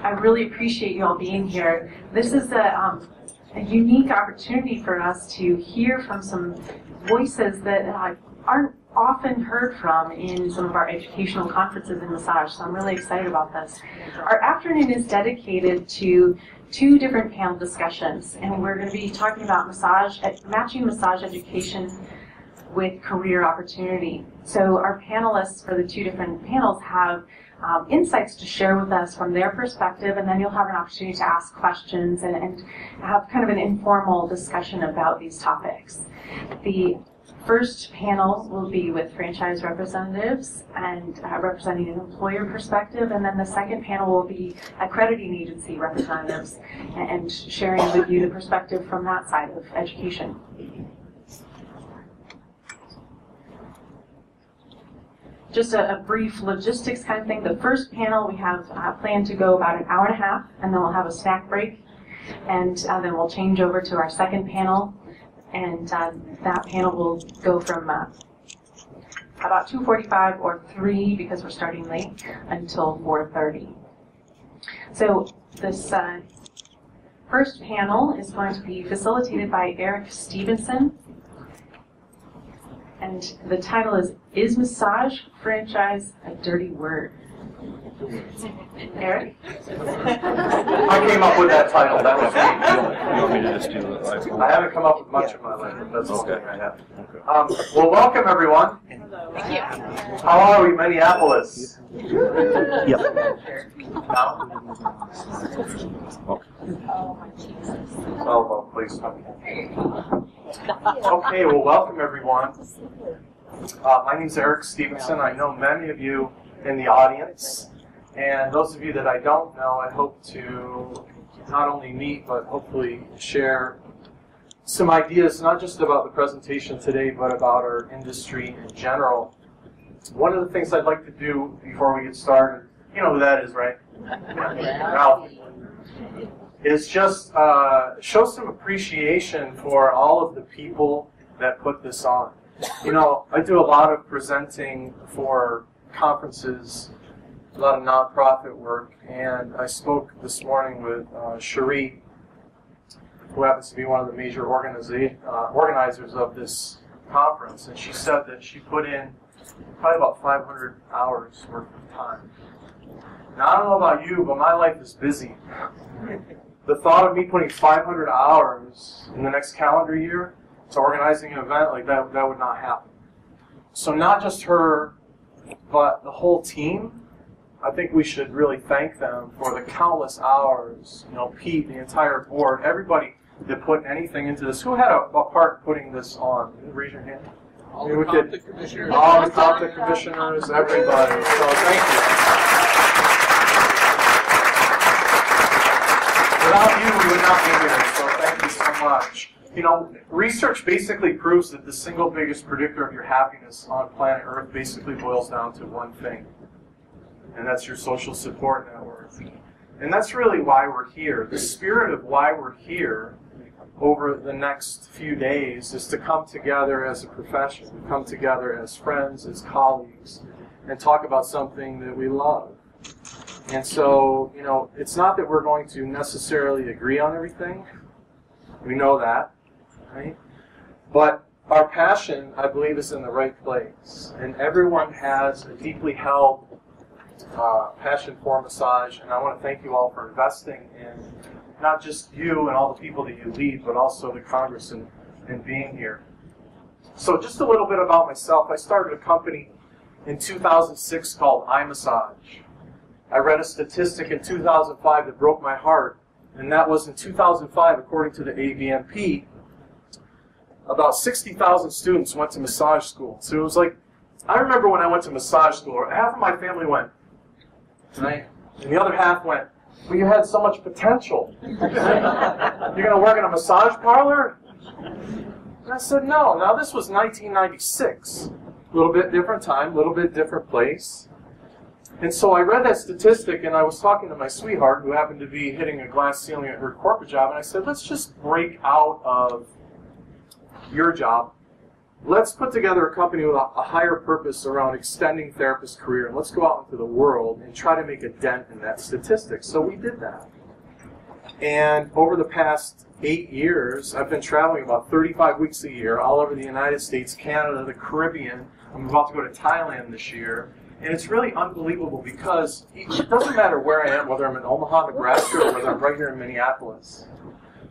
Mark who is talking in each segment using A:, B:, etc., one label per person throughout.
A: I really appreciate you all being here. This is a unique opportunity for us to hear from some voices that aren't often heard from in some of our educational conferences in massage, so I'm really excited about this. Our afternoon is dedicated to two different panel discussions, and we're going to be talking about matching massage education with career opportunity. So our panelists for the two different panels have insights to share with us from their perspective, and then you'll have an opportunity to ask questions and have kind of an informal discussion about these topics. The first panel will be with franchise representatives and representing an employer perspective, and then the second panel will be accrediting agency representatives and sharing with you the perspective from that side of education. Just a brief logistics kind of thing. The first panel we have planned to go about an hour and a half, and then we'll have a snack break, and then we'll change over to our second panel. And that panel will go from about 2:45 or 3, because we're starting late, until 4:30. So this first panel is going to be facilitated by Eric Stevenson. And the title is Massage Franchise a Dirty Word? Eric?
B: I came up with that title. That was me.
C: You want me to just do it?
B: I haven't come up with much in my life, but that's
C: Okay.
B: okay. I have. Well, welcome everyone. How are we, Minneapolis?
C: Yep.
B: No? Oh, please. Okay, well, welcome everyone. My name is Eric Stevenson. I know many of you in the audience, and those of you that I don't know, I hope to not only meet, but hopefully share some ideas, not just about the presentation today, but about our industry in general. One of the things I'd like to do before we get started, you know who that is, right? Ralph. Is just show some appreciation for all of the people that put this on. You know, I do a lot of presenting for conferences, a lot of nonprofit work, and I spoke this morning with Cherie, who happens to be one of the major organizers of this conference, and she said that she put in probably about 500 hours worth of time. Now, I don't know about you, but my life is busy. The thought of me putting 500 hours in the next calendar year to organizing an event like that, that would not happen. So not just her, but the whole team, I think we should really thank them for the countless hours. You know, Pete, the entire board, everybody that put anything into this. Who had a part in putting this on? Raise your hand.
D: All the COMPTA commissioners.
B: All the COMPTA commissioners, everybody. So thank you. Without you, we would not be here, so thank you so much. You know, research basically proves that the single biggest predictor of your happiness on planet Earth basically boils down to one thing, and that's your social support network. And that's really why we're here. The spirit of why we're here over the next few days is to come together as a profession, come together as friends, as colleagues, and talk about something that we love. And so, you know, it's not that we're going to necessarily agree on everything. We know that, right? But our passion, I believe, is in the right place. And everyone has a deeply held passion for massage. And I want to thank you all for investing in not just you and all the people that you lead, but also the Congress and being here. So just a little bit about myself. I started a company in 2006 called iMassage. I read a statistic in 2005 that broke my heart, and that was in 2005, according to the ABMP, about 60,000 students went to massage school. So it was like, I remember when I went to massage school, half of my family went, right? And the other half went, well, you had so much potential. You're going to work in a massage parlor? And I said, no. Now, this was 1996. A little bit different time, a little bit different place. And so I read that statistic, and I was talking to my sweetheart, who happened to be hitting a glass ceiling at her corporate job, and I said, let's just break out of your job let's put together a company with a higher purpose around extending therapists' career, and let's go out into the world and try to make a dent in that statistic. So we did that. And over the past 8 years, I've been traveling about 35 weeks a year all over the United States, Canada, the Caribbean. I'm about to go to Thailand this year. And it's really unbelievable because it doesn't matter where I am, whether I'm in Omaha, Nebraska, or whether I'm right here in Minneapolis.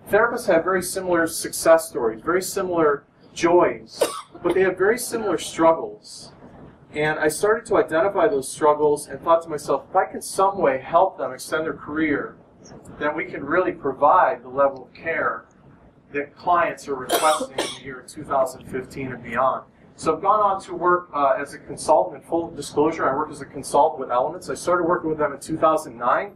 B: Therapists have very similar success stories, very similar joys, but they have very similar struggles. And I started to identify those struggles and thought to myself, if I can some way help them extend their career, then we can really provide the level of care that clients are requesting in the year 2015 and beyond. So I've gone on to work as a consultant. In full disclosure, I work as a consultant with Elements. I started working with them in 2009.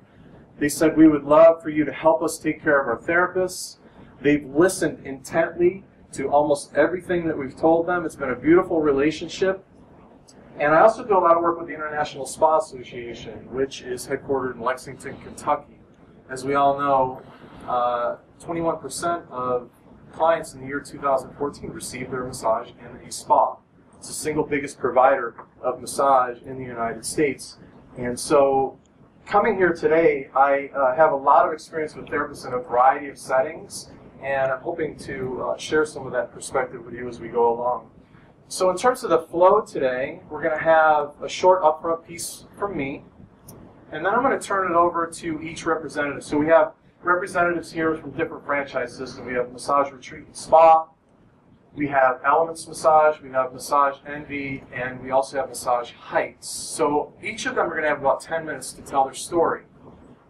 B: They said, we would love for you to help us take care of our therapists. They've listened intently to almost everything that we've told them. It's been a beautiful relationship. And I also do a lot of work with the International Spa Association, which is headquartered in Lexington, Kentucky. As we all know, 21% of clients in the year 2014 received their massage in a spa. It's the single biggest provider of massage in the United States. And so coming here today, I have a lot of experience with therapists in a variety of settings, and I'm hoping to share some of that perspective with you as we go along. So in terms of the flow today, we're going to have a short upfront piece from me, and then I'm going to turn it over to each representative. So we have representatives here from different franchise systems. We have Massage Retreat and Spa, we have Elements Massage, we have Massage Envy, and we also have Massage Heights. So each of them are going to have about 10 minutes to tell their story.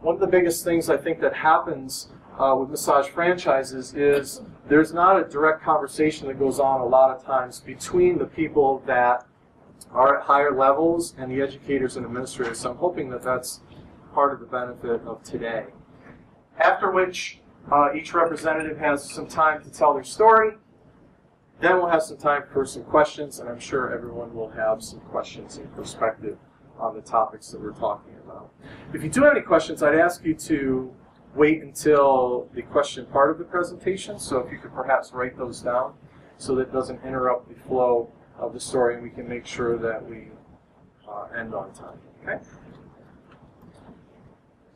B: One of the biggest things I think that happens with massage franchises is there's not a direct conversation that goes on a lot of times between the people that are at higher levels and the educators and administrators. So I'm hoping that that's part of the benefit of today. After which, each representative has some time to tell their story. Then we'll have some time for some questions, and I'm sure everyone will have some questions and perspective on the topics that we're talking about. If you do have any questions, I'd ask you to wait until the question part of the presentation. So if you could perhaps write those down so that it doesn't interrupt the flow of the story, and we can make sure that we end on time. Okay?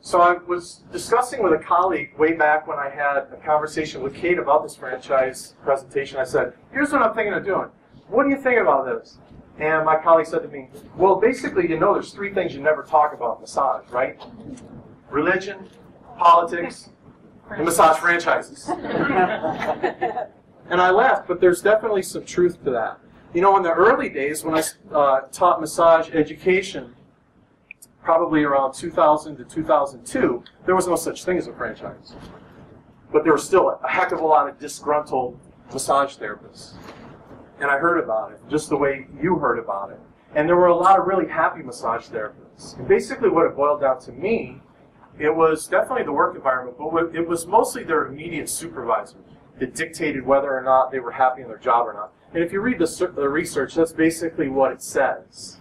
B: So I was discussing with a colleague way back when I had a conversation with Kate about this franchise presentation. I said, here's what I'm thinking of doing. What do you think about this? And my colleague said to me, well, basically, you know there's 3 things you never talk about in massage, right? Religion, politics, and massage franchises. And I laughed, but there's definitely some truth to that. You know, in the early days when I taught massage education, probably around 2000 to 2002, there was no such thing as a franchise. But there was still a heck of a lot of disgruntled massage therapists. And I heard about it, just the way you heard about it. And there were a lot of really happy massage therapists. And basically what it boiled down to me, it was definitely the work environment, but it was mostly their immediate supervisor that dictated whether or not they were happy in their job or not. And if you read the research, that's basically what it says.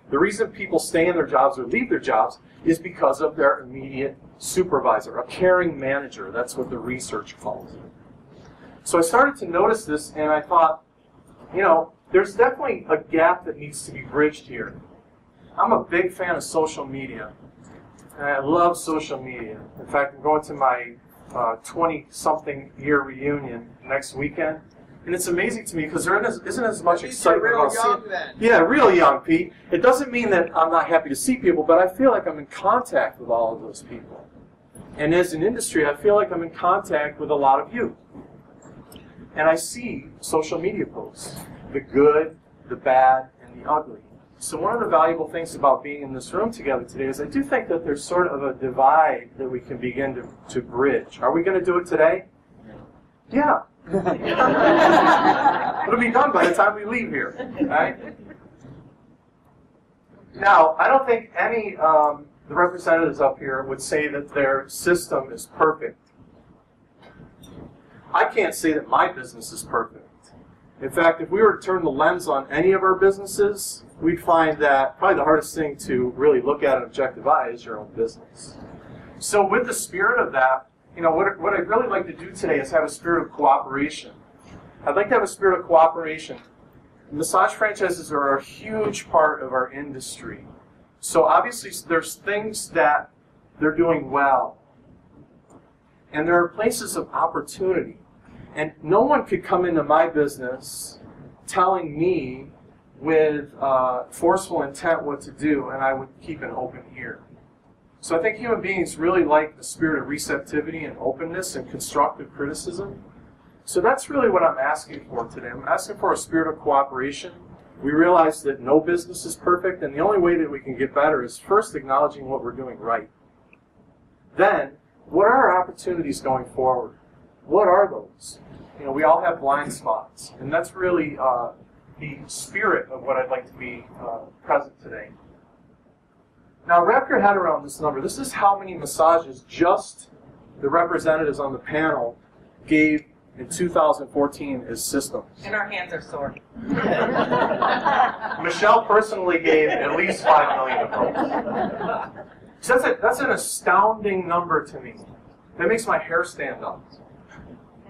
B: The reason people stay in their jobs or leave their jobs is because of their immediate supervisor, a caring manager. That's what the research calls it. So I started to notice this, and I thought, you know, there's definitely a gap that needs to be bridged here. I'm a big fan of social media, and I love social media. In fact, I'm going to my 20-something year reunion next weekend. And it's amazing to me because there isn't as much excitement about seeing. Yeah, real young, Pete. It doesn't mean that I'm not happy to see people, but I feel like I'm in contact with all of those people. And as an industry, I feel like I'm in contact with a lot of you. And I see social media posts, the good, the bad, and the ugly. So one of the valuable things about being in this room together today is I do think that there's sort of a divide that we can begin to bridge. Are we going to do it today? Yeah. It'll be done by the time we leave here, right? Now, I don't think any the representatives up here would say that their system is perfect. I can't say that my business is perfect. In fact, if we were to turn the lens on any of our businesses, we'd find that probably the hardest thing to really look at an objective eye is your own business. So with the spirit of that, you know, what I'd really like to do today is have a spirit of cooperation. I'd like to have a spirit of cooperation massage franchises are a huge part of our industry. So obviously there's things that they're doing well. And there are places of opportunity. And no one could come into my business telling me with forceful intent what to do, and I would keep an open ear. So I think human beings really like the spirit of receptivity and openness and constructive criticism. So that's really what I'm asking for today. I'm asking for a spirit of cooperation. We realize that no business is perfect, and the only way that we can get better is first acknowledging what we're doing right. Then, what are our opportunities going forward? What are those? You know, we all have blind spots, and that's really the spirit of what I'd like to be present today. Now, wrap your head around this number. This is how many massages just the representatives on the panel gave in 2014 as systems.
E: And our hands are sore.
B: Michelle personally gave at least 5 million of those. So that's an astounding number to me. That makes my hair stand up.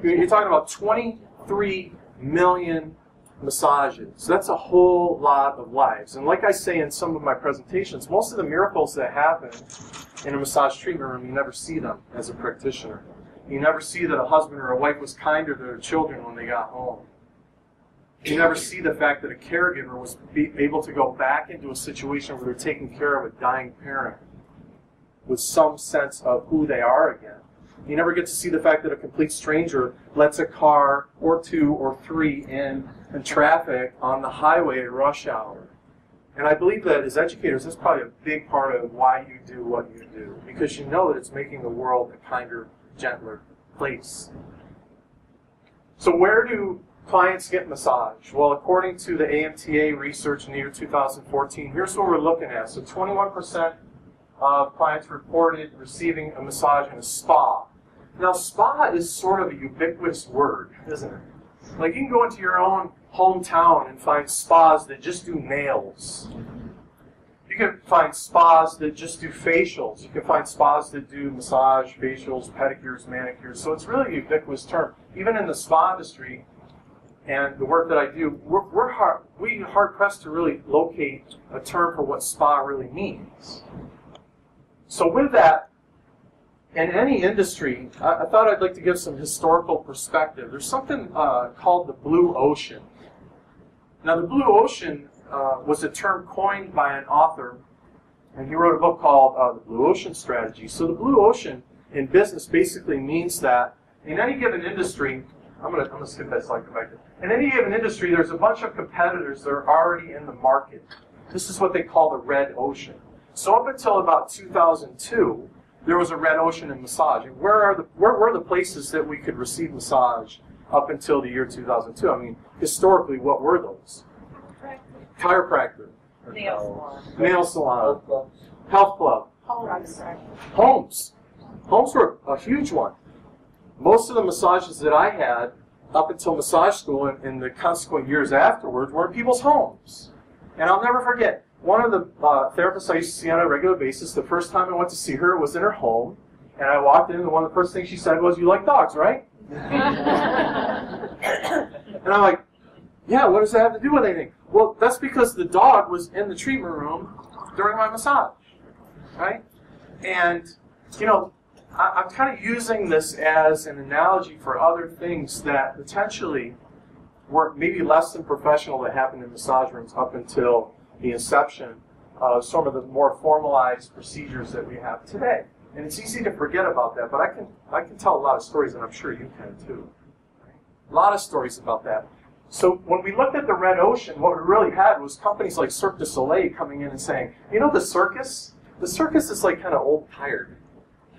B: You're talking about 23 million massages. That's a whole lot of lives. And like I say in some of my presentations, most of the miracles that happen in a massage treatment room, you never see them as a practitioner. You never see that a husband or a wife was kinder to their children when they got home. You never see the fact that a caregiver was able to go back into a situation where they're taking care of a dying parent with some sense of who they are again. You never get to see the fact that a complete stranger lets a car or 2 or 3 in traffic on the highway at rush hour. And I believe that as educators, that's probably a big part of why you do what you do, because you know that it's making the world a kinder, gentler place. So where do clients get massage? Well, according to the AMTA research in the year 2014, here's what we're looking at. So 21% of clients reported receiving a massage in a spa. Now, spa is sort of a ubiquitous word, isn't it? Like, you can go into your own hometown and find spas that just do nails. You can find spas that just do facials. You can find spas that do massage, facials, pedicures, manicures. So it's really a ubiquitous term. Even in the spa industry and the work that I do, we're hard-pressed to really locate a term for what spa really means. So with that, in any industry, I thought I'd like to give some historical perspective. There's something called the Blue Ocean. Now, the Blue Ocean was a term coined by an author, and he wrote a book called The Blue Ocean Strategy. So the Blue Ocean in business basically means that in any given industry, I'm gonna skip that slide, go back there. In any given industry, there's a bunch of competitors that are already in the market. This is what they call the red ocean. So up until about 2002, there was a red ocean in massage. And where were the places that we could receive massage up until the year 2002? I mean, historically, what were those? Chiropractor.
E: Nail salon.
B: Nail salon. Health club. Homes. Homes were a huge one. Most of the massages that I had up until massage school and the consequent years afterwards were in people's homes. And I'll never forget, one of the therapists I used to see on a regular basis, the first time I went to see her was in her home, and I walked in, and one of the first things she said was, "You like dogs, right?" And I'm like, "Yeah, what does that have to do with anything?" Well, that's because the dog was in the treatment room during my massage, right? And, you know, I'm kind of using this as an analogy for other things that potentially were maybe less than professional that happened in massage rooms up until the inception of some of the more formalized procedures that we have today. And it's easy to forget about that, but I can tell a lot of stories, and I'm sure you can too. A lot of stories about that. So when we looked at the red ocean, what we really had was companies like Cirque du Soleil coming in and saying, you know, the circus is like kind of old tired.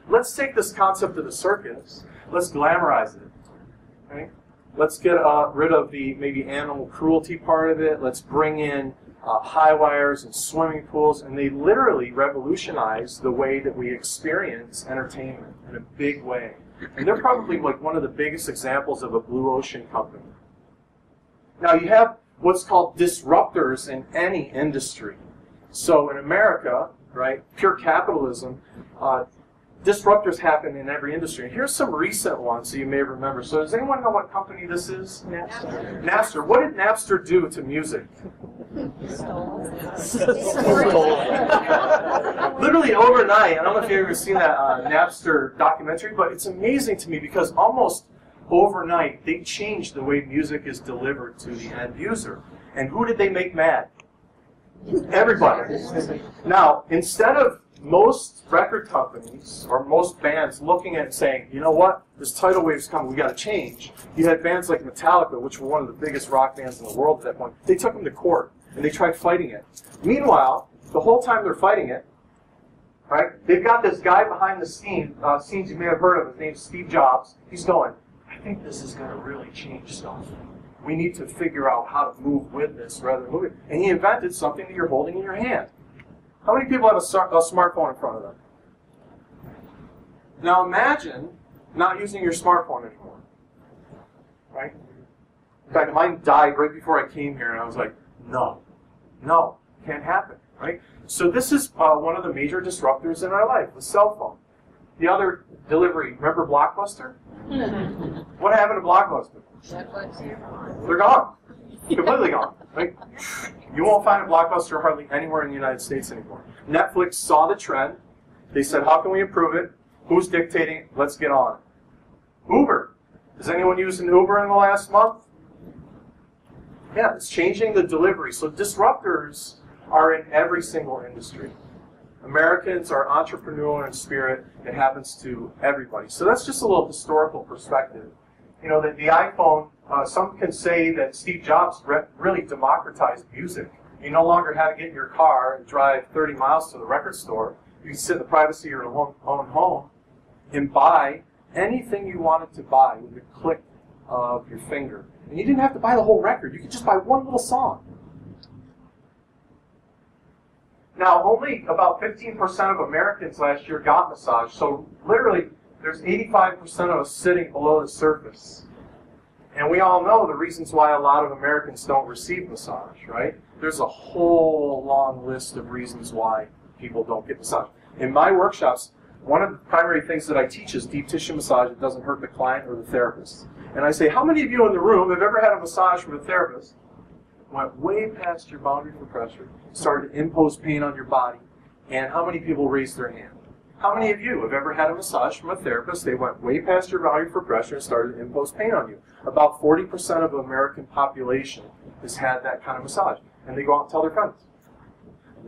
B: Let's take this concept of the circus, let's glamorize it. Right? Let's get rid of the maybe animal cruelty part of it. Let's bring in high wires and swimming pools, and they literally revolutionized the way that we experience entertainment in a big way. And they're probably like one of the biggest examples of a blue ocean company. Now you have what's called disruptors in any industry. So in America, right, pure capitalism, disruptors happen in every industry. And here's some recent ones that you may remember. So does anyone know what company this is?
D: Napster.
B: Napster. What did Napster do to music? Literally overnight. I don't know if you've ever seen that Napster documentary, but it's amazing to me because almost overnight they changed the way music is delivered to the end user. And who did they make mad? Everybody. Now, instead of most record companies or most bands looking at it and saying, you know what, this tidal wave's coming, we got to change. You had bands like Metallica, which were one of the biggest rock bands in the world at that point. They took them to court and they tried fighting it. Meanwhile, the whole time they're fighting it, right? They've got this guy behind the scenes you may have heard of. His name's Steve Jobs. He's going, I think this is going to really change stuff. We need to figure out how to move with this rather than move it. And he invented something that you're holding in your hand. How many people have a smartphone in front of them? Now imagine not using your smartphone anymore. Right? In fact, mine died right before I came here, and I was like, no, can't happen. Right? So this is one of the major disruptors in our life, the cell phone. The other delivery, remember Blockbuster? What happened to Blockbuster? They're gone. Completely gone. Right? You won't find a Blockbuster hardly anywhere in the United States anymore. Netflix saw the trend. They said, how can we improve it? Who's dictating? Let's get on it. Uber. Has anyone used an Uber in the last month? Yeah, it's changing the delivery. So disruptors are in every single industry. Americans are entrepreneurial in spirit. It happens to everybody. So that's just a little historical perspective. You know, the iPhone, some can say that Steve Jobs really democratized music. You no longer had to get in your car and drive 30 miles to the record store. You could sit in the privacy of your own home and buy anything you wanted to buy with the click of your finger. And you didn't have to buy the whole record. You could just buy one little song. Now, only about 15% of Americans last year got massage. So literally, there's 85% of us sitting below the surface. And we all know the reasons why a lot of Americans don't receive massage, right? There's a whole long list of reasons why people don't get massage. In my workshops, one of the primary things that I teach is deep tissue massage that doesn't hurt the client or the therapist. And I say, how many of you in the room have ever had a massage from a therapist, went way past your boundary for pressure, started to impose pain on your body, and how many people raised their hand? How many of you have ever had a massage from a therapist? They went way past your boundary for pressure and started to impose pain on you. About 40% of the American population has had that kind of massage. And they go out and tell their friends,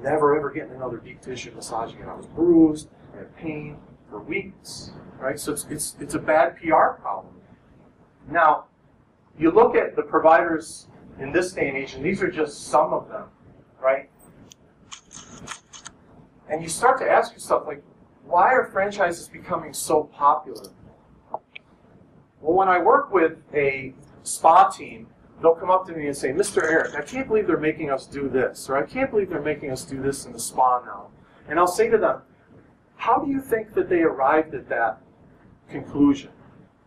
B: never ever getting another deep tissue massage again. I was bruised, I had pain for weeks. Right? So it's a bad PR problem. Now, you look at the providers in this day and age, and these are just some of them, right? And you start to ask yourself, like, why are franchises becoming so popular? Well, when I work with a spa team, they'll come up to me and say, Mr. Eric, I can't believe they're making us do this, or I can't believe they're making us do this in the spa now. And I'll say to them, how do you think that they arrived at that conclusion?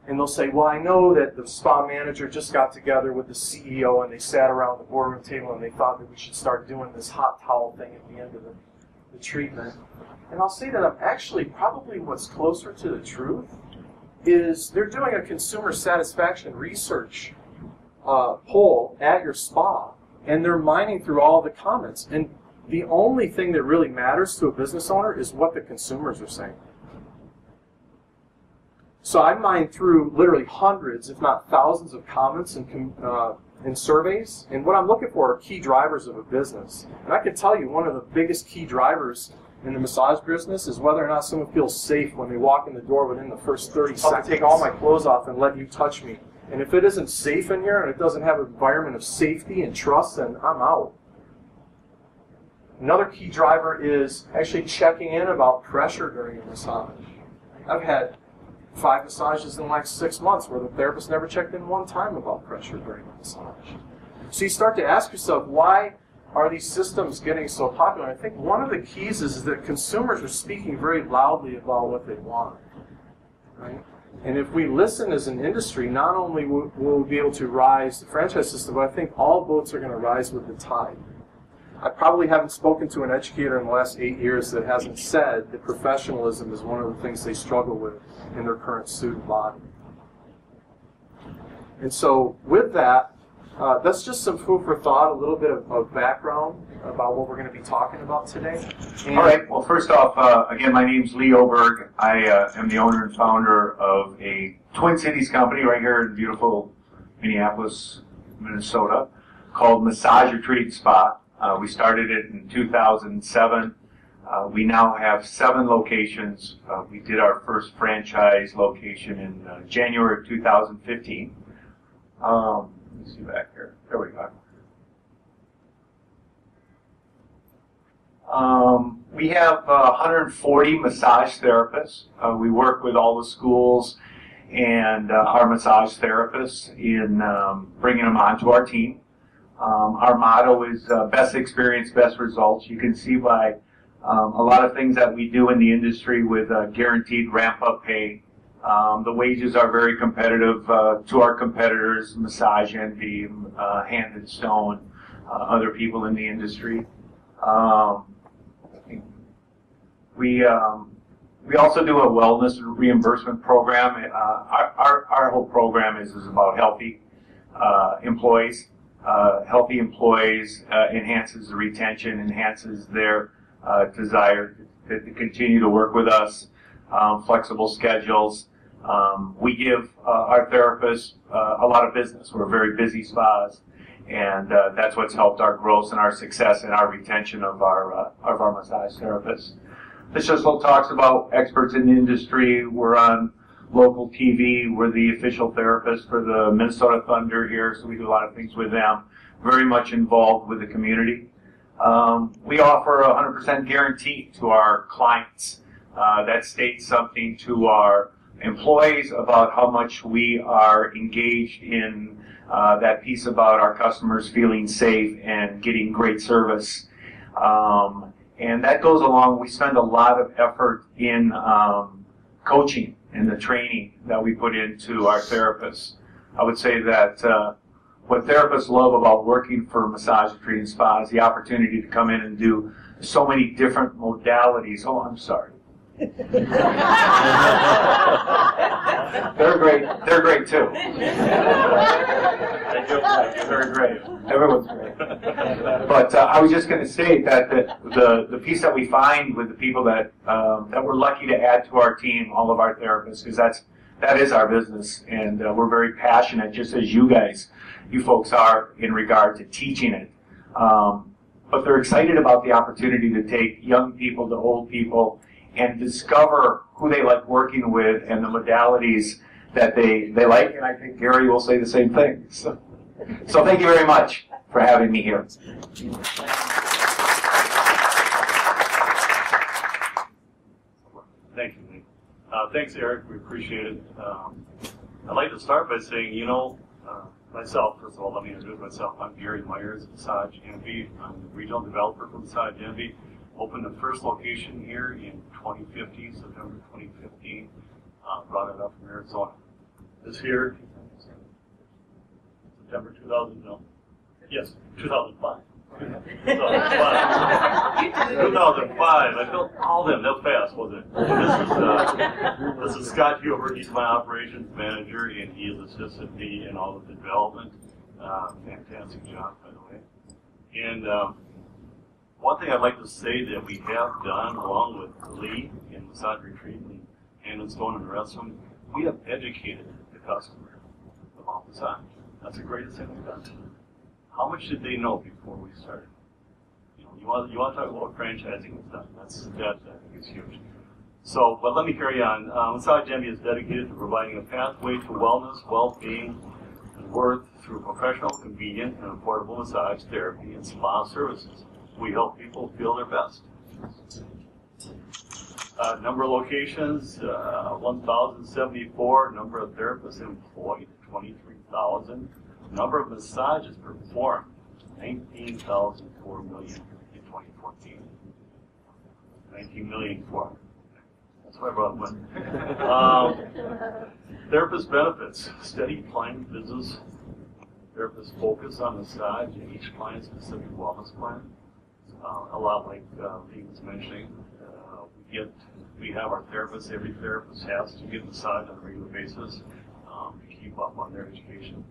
B: And they'll say, well, I know that the spa manager just got together with the CEO and they sat around the boardroom table and they thought that we should start doing this hot towel thing at the end of the treatment. And I'll say to them, actually, probably what's closer to the truth is they're doing a consumer satisfaction research poll at your spa, and they're mining through all the comments. And the only thing that really matters to a business owner is what the consumers are saying. So I mine through literally hundreds, if not thousands, of comments and surveys, and what I'm looking for are key drivers of a business. And I can tell you one of the biggest key drivers in the massage business is whether or not someone feels safe when they walk in the door within the first 30 seconds. I'll take all my clothes off and let you touch me. And if it isn't safe in here and it doesn't have an environment of safety and trust, then I'm out. Another key driver is actually checking in about pressure during a massage. I've had 5 massages in the last 6 months where the therapist never checked in one time about pressure during the massage. So you start to ask yourself, why are these systems getting so popular? I think one of the keys is that consumers are speaking very loudly about what they want. Right? And if we listen as an industry, not only will we be able to rise the franchise system, but I think all boats are going to rise with the tide. I probably haven't spoken to an educator in the last 8 years that hasn't said that professionalism is one of the things they struggle with in their current student body. And so with that, that's just some food for thought, a little bit of background about what we're going to be talking about today.
F: All right. Well, first off, again, my name's Lee Oberg. I am the owner and founder of a Twin Cities company right here in beautiful Minneapolis, Minnesota, called Massage Retreat Spa. We started it in 2007. We now have 7 locations. We did our first franchise location in January of 2015. Let me see back here. There we go. We have 140 massage therapists. We work with all the schools and our massage therapists in bringing them onto our team. Our motto is best experience, best results. You can see by a lot of things that we do in the industry with guaranteed ramp-up pay. The wages are very competitive to our competitors, Massage Envy, Hand and Stone, other people in the industry. We also do a wellness reimbursement program. Our whole program is about healthy employees. Healthy employees enhances the retention, enhances their desire to continue to work with us. Flexible schedules. We give our therapists a lot of business. We're very busy spas, and that's what's helped our growth and our success and our retention of our massage therapists. This just talks about experts in the industry. We're on local TV. We're the official therapist for the Minnesota Thunder here, so we do a lot of things with them. Very much involved with the community. We offer a 100% guarantee to our clients. That states something to our employees about how much we are engaged in that piece about our customers feeling safe and getting great service. And that goes along, we spend a lot of effort in coaching and the training that we put into our therapists. I would say that what therapists love about working for Massage Retreat and Spa is the opportunity to come in and do so many different modalities. Oh, I'm sorry. They're great. They're great too. They're great. Everyone's great. But I was just going to say that the piece that we find with the people that we're lucky to add to our team, all of our therapists, because that is our business, and we're very passionate, just as you folks are, in regard to teaching it. But they're excited about the opportunity to take young people to old people and discover who they like working with and the modalities that they like, and I think Gary will say the same thing. So thank you very much for having me here.
C: Thank you, Lee. Thanks, Eric. We appreciate it. I'd like to start by saying, myself, first of all, let me introduce myself. I'm Gary Myers, Massage Envy. I'm the regional developer for Massage Envy. Opened the first location here in 2015, September 2015. Brought it up from Arizona. This here, September 2000, no. Yes, 2005. 2005. I built all of them. That was fast, wasn't it? This is Scott Huber. He's my operations manager, and he has assisted me in all of the development. Fantastic job, by the way. And one thing I'd like to say that we have done, along with Lee in Massage Retreat and Hand and Stone and the rest of them, we have educated the customer about massage. That's the greatest thing we've done. How much did they know before we started? You want to talk about what franchising has done. That I think is huge. So, but let me carry on. Massage Envy is dedicated to providing a pathway to wellness, well-being, and worth through professional, convenient, and affordable massage therapy and spa services. We help people feel their best. Number of locations, 1,074. Number of therapists employed, 23,000. Number of massages performed, 19,004 million in 2014. 19 million for. That's why I brought one. Therapist benefits, steady client business. Therapists focus on massage and each client-specific wellness plan. a lot like Lee was mentioning. We have our therapists. Every therapist has to get massage on a regular basis to keep up on their education.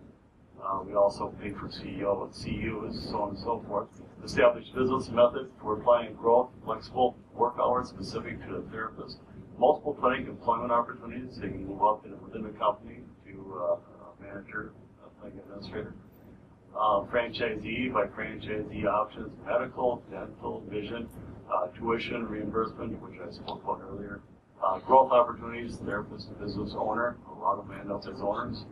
C: We also pay for CEO and CEUs, so on and so forth. Establish business method for applying growth, flexible work hours specific to the therapist. Multiple clinic employment opportunities. They can move up within the company to manager, clinic administrator. Franchisee by franchisee options, medical, dental, vision, tuition reimbursement, which I spoke about earlier. Growth opportunities, therapist and business owner. A lot of them end up as owners.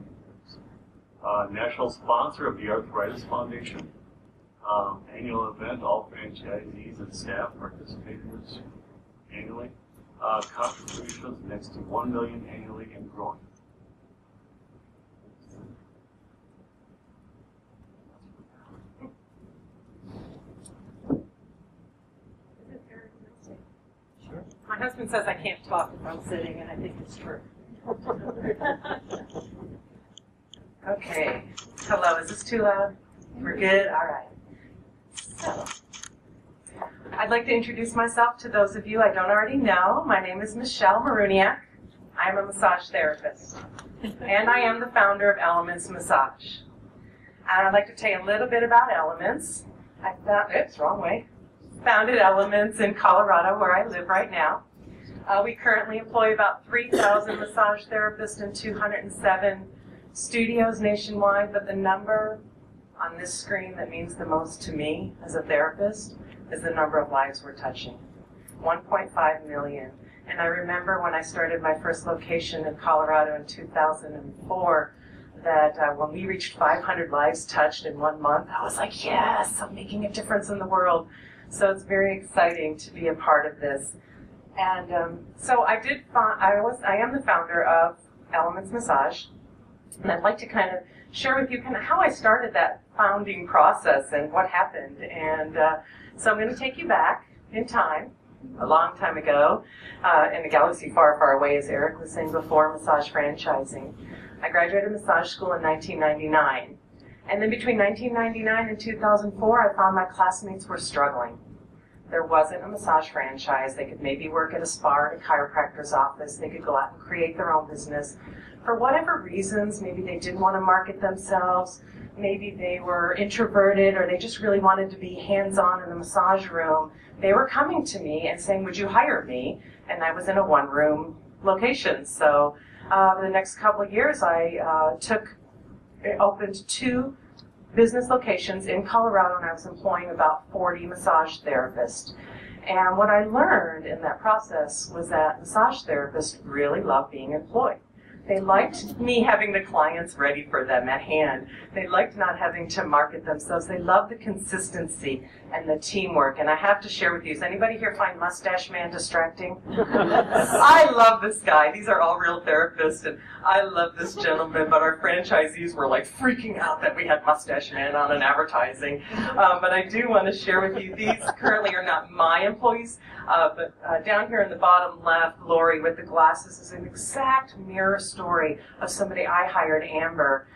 C: National sponsor of the Arthritis Foundation. Annual event, all franchisees and staff participate in this annually. Contributions next to $1 million annually and growing.
E: My husband says I can't talk if I'm sitting, and I think it's true. Okay. Hello, is this too loud? We're good? All right. So, I'd like to introduce myself to those of you I don't already know. My name is Michelle Maruniak. I'm a massage therapist, and I am the founder of Elements Massage. And I'd like to tell you a little bit about Elements. Wrong way. Founded Elements in Colorado, where I live right now. We currently employ about 3,000 massage therapists in 207 studios nationwide, but the number on this screen that means the most to me as a therapist is the number of lives we're touching. 1.5 million. And I remember when I started my first location in Colorado in 2004, that when we reached 500 lives touched in 1 month, I was like, yes, I'm making a difference in the world. So it's very exciting to be a part of this. And so I am the founder of Elements Massage, and I'd like to kind of share with you kind of how I started that founding process and what happened. And so I'm going to take you back in time, a long time ago, in a galaxy far, far away, as Eric was saying before, massage franchising. I graduated massage school in 1999. And then between 1999 and 2004, I found my classmates were struggling. There wasn't a massage franchise. They could maybe work at a spa or a chiropractor's office. They could go out and create their own business. For whatever reasons, maybe they didn't want to market themselves. Maybe they were introverted, or they just really wanted to be hands-on in the massage room. They were coming to me and saying, would you hire me? And I was in a one-room location. So the next couple of years, I opened 2 business locations in Colorado, and I was employing about 40 massage therapists. And what I learned in that process was that massage therapists really love being employed. They liked me having the clients ready for them at hand. They liked not having to market themselves. They loved the consistency and the teamwork. And I have to share with you, does anybody here find Mustache Man distracting? I love this guy. These are all real therapists, and I love this gentleman, but our franchisees were like freaking out that we had Mustache Man on in advertising. But I do want to share with you, these currently are not my employees, but down here in the bottom left, Lori with the glasses is an exact mirror story of somebody I hired, Amber,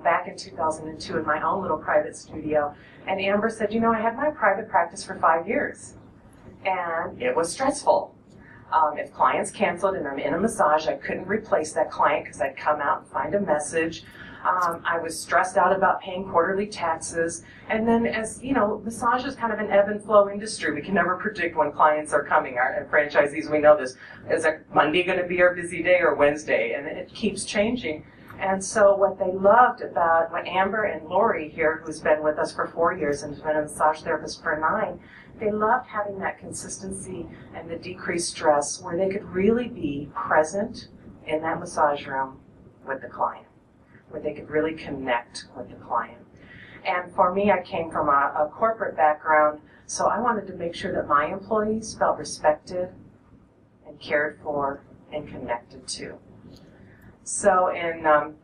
E: back in 2002 in my own little private studio. And Amber said, you know, I had my private practice for 5 years, and it was stressful. If clients canceled and I'm in a massage, I couldn't replace that client because I'd come out and find a message. I was stressed out about paying quarterly taxes. And then, as you know, massage is kind of an ebb and flow industry. We can never predict when clients are coming. Our franchisees, we know this. Is Monday going to be our busy day or Wednesday? And it keeps changing. And so what they loved about what Amber and Lori here, who's been with us for 4 years and has been a massage therapist for 9, they loved having that consistency and the decreased stress where they could really be present in that massage room with the client, where they could really connect with the client. And for me, I came from a corporate background, so I wanted to make sure that my employees felt respected and cared for and connected to. So in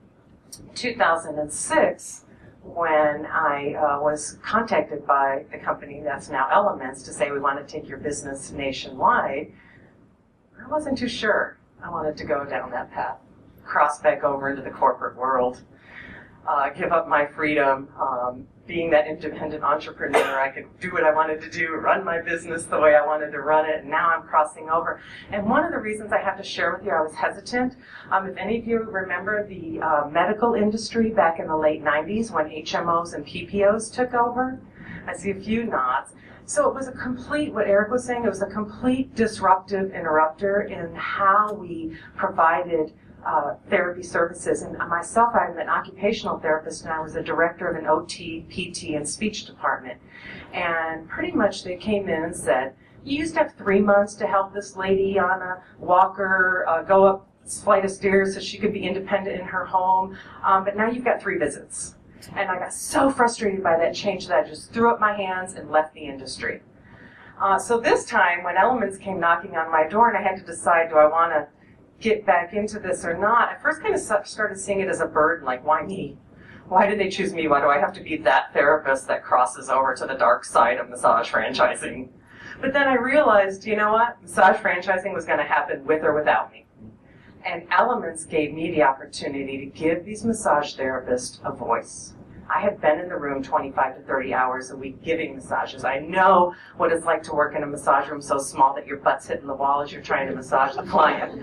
E: 2006, when I was contacted by the company that's now Elements to say we want to take your business nationwide, I wasn't too sure I wanted to go down that path, cross back over into the corporate world. give up my freedom. Being that independent entrepreneur, I could do what I wanted to do, run my business the way I wanted to run it, and now I'm crossing over. And one of the reasons I have to share with you, I was hesitant. If any of you remember the medical industry back in the late 90s when HMOs and PPOs took over, I see a few nods. So it was a complete, what Eric was saying, it was a complete disruptive interrupter in how we provided therapy services. And myself, I'm an occupational therapist, and I was a director of an OT, PT, and speech department. And pretty much they came in and said, you used to have 3 months to help this lady on a walker go up this flight of stairs so she could be independent in her home, but now you've got 3 visits. And I got so frustrated by that change that I just threw up my hands and left the industry. So this time, when Elements came knocking on my door and I had to decide, do I want to get back into this or not, I first kind of started seeing it as a burden, like, why me? Why did they choose me? Why do I have to be that therapist that crosses over to the dark side of massage franchising? But then I realized, you know what? Massage franchising was going to happen with or without me. And Elements gave me the opportunity to give these massage therapists a voice. I have been in the room 25 to 30 hours a week giving massages. I know what it's like to work in a massage room so small that your butt's hitting the wall as you're trying to massage the client.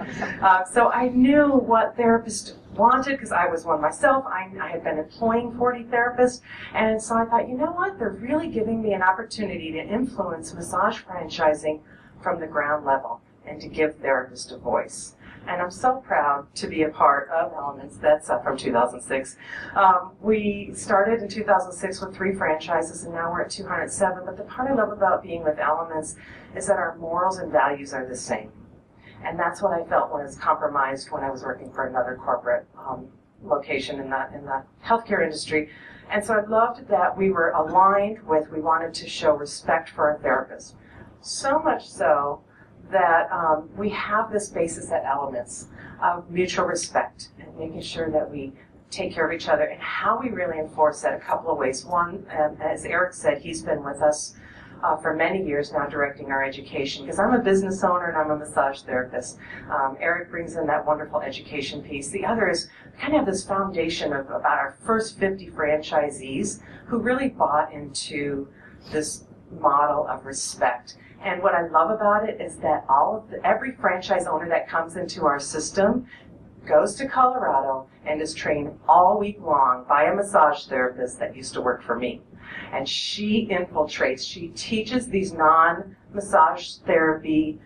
E: So I knew what therapists wanted because I was one myself. I had been employing 40 therapists. And so I thought, you know what? They're really giving me an opportunity to influence massage franchising from the ground level and to give therapists a voice. And I'm so proud to be a part of Elements. That's from 2006. We started in 2006 with 3 franchises, and now we're at 207. But the part I love about being with Elements is that our morals and values are the same. And that's what I felt was compromised when I was working for another corporate location in the healthcare industry. And so I loved that we were aligned with, we wanted to show respect for our therapists. So much so that we have this basis at Elements of mutual respect and making sure that we take care of each other, and how we really enforce that a couple of ways. One, as Eric said, he's been with us for many years now directing our education, because I'm a business owner and I'm a massage therapist. Eric brings in that wonderful education piece. The other is kind of have this foundation of about our first 50 franchisees who really bought into this model of respect. And what I love about it is that every franchise owner that comes into our system goes to Colorado and is trained all week long by a massage therapist that used to work for me. And she infiltrates, she teaches these non-massage therapy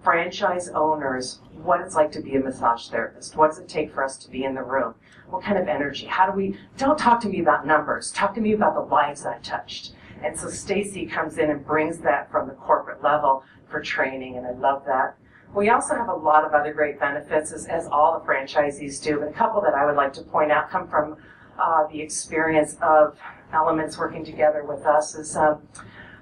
E: franchise owners what it's like to be a massage therapist. What does it take for us to be in the room? What kind of energy? Don't talk to me about numbers. Talk to me about the lives I've touched. And so Stacy comes in and brings that from the corporate level for training, and I love that. We also have a lot of other great benefits, as all the franchisees do, but a couple that I would like to point out come from the experience of Elements working together with us. Is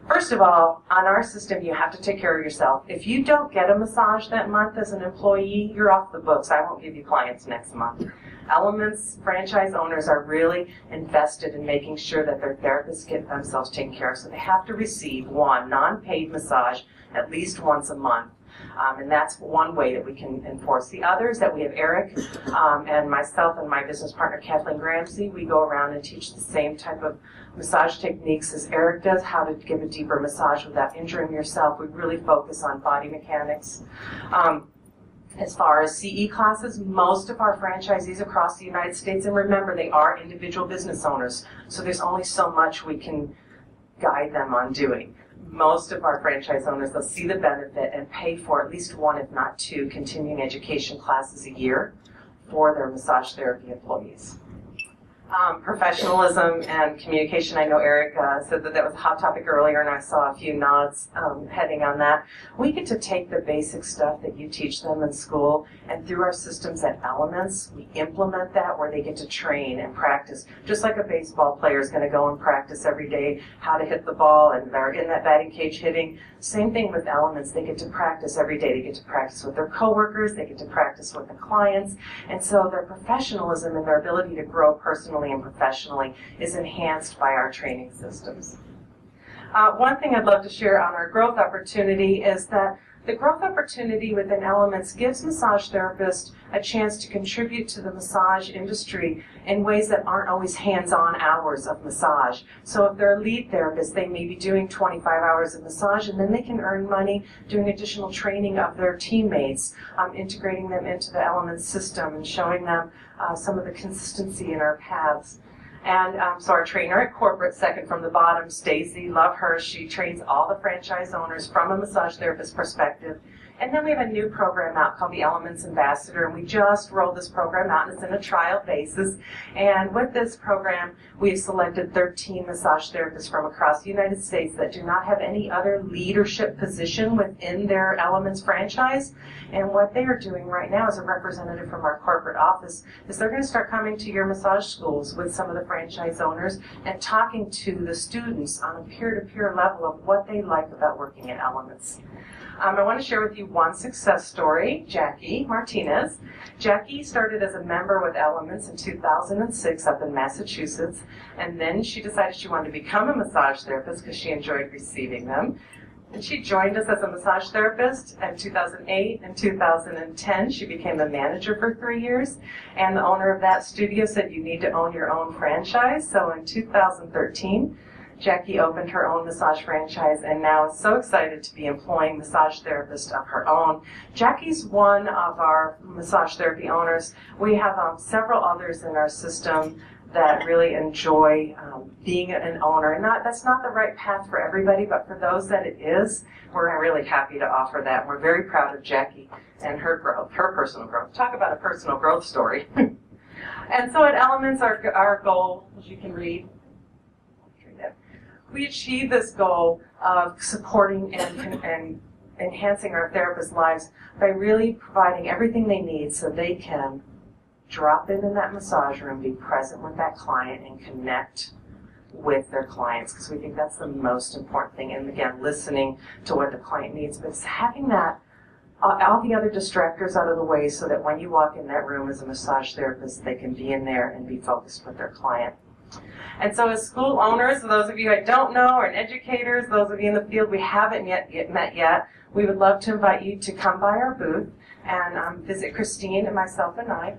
E: first of all, on our system, you have to take care of yourself. If you don't get a massage that month as an employee, you're off the books. I won't give you clients next month. Elements franchise owners are really invested in making sure that their therapists get themselves taken care of. So they have to receive one non-paid massage at least once a month. And that's one way that we can enforce. The other is that we have Eric and myself and my business partner Kathleen Gramsci. We go around and teach the same type of massage techniques as Eric does, how to give a deeper massage without injuring yourself. We really focus on body mechanics. As far as CE classes, most of our franchisees across the United States, and remember, they are individual business owners, so there's only so much we can guide them on doing. Most of our franchise owners, they'll see the benefit and pay for at least 1, if not 2, continuing education classes a year for their massage therapy employees. Professionalism and communication. I know Eric said that was a hot topic earlier, and I saw a few nods heading on that. We get to take the basic stuff that you teach them in school, and through our systems at Elements, we implement that where they get to train and practice. Just like a baseball player is going to go and practice every day how to hit the ball, and they're in that batting cage hitting. Same thing with Elements. They get to practice every day. They get to practice with their coworkers. They get to practice with the clients. And so their professionalism and their ability to grow personally and professionally is enhanced by our training systems. One thing I'd love to share on our growth opportunity is that The growth opportunity within Elements gives massage therapists a chance to contribute to the massage industry in ways that aren't always hands-on hours of massage. So if they're a lead therapist, they may be doing 25 hours of massage, and then they can earn money doing additional training of their teammates, integrating them into the Elements system and showing them some of the consistency in our paths. And so our trainer at corporate, second from the bottom, Stacy, love her. She trains all the franchise owners from a massage therapist perspective. And then we have a new program out called the Elements Ambassador, and we just rolled this program out, and it's in a trial basis. And with this program, we've selected 13 massage therapists from across the United States that do not have any other leadership position within their Elements franchise. And what they are doing right now as a representative from our corporate office is they're going to start coming to your massage schools with some of the franchise owners and talking to the students on a peer-to-peer level of what they like about working at Elements. I want to share with you one success story, Jackie Martinez. Jackie started as a member with Elements in 2006 up in Massachusetts, and then she decided she wanted to become a massage therapist because she enjoyed receiving them. And she joined us as a massage therapist in 2008 and 2010. She became a manager for 3 years, and the owner of that studio said you need to own your own franchise. So in 2013, Jackie opened her own massage franchise and now is so excited to be employing massage therapists of her own. Jackie's one of our massage therapy owners. We have several others in our system that really enjoy being an owner. And that's not the right path for everybody, but for those that it is, we're really happy to offer that. We're very proud of Jackie and her growth, her personal growth. Talk about a personal growth story. And so at Elements, our goal, as you can read, we achieve this goal of supporting and enhancing our therapists' lives by really providing everything they need so they can drop in that massage room, be present with that client, and connect with their clients, because we think that's the most important thing. And again, listening to what the client needs, but it's having that all the other distractors out of the way so that when you walk in that room as a massage therapist, they can be in there and be focused with their client. And so as school owners, those of you I don't know, or educators, those of you in the field we haven't yet met yet, we would love to invite you to come by our booth and visit Christine and myself and I.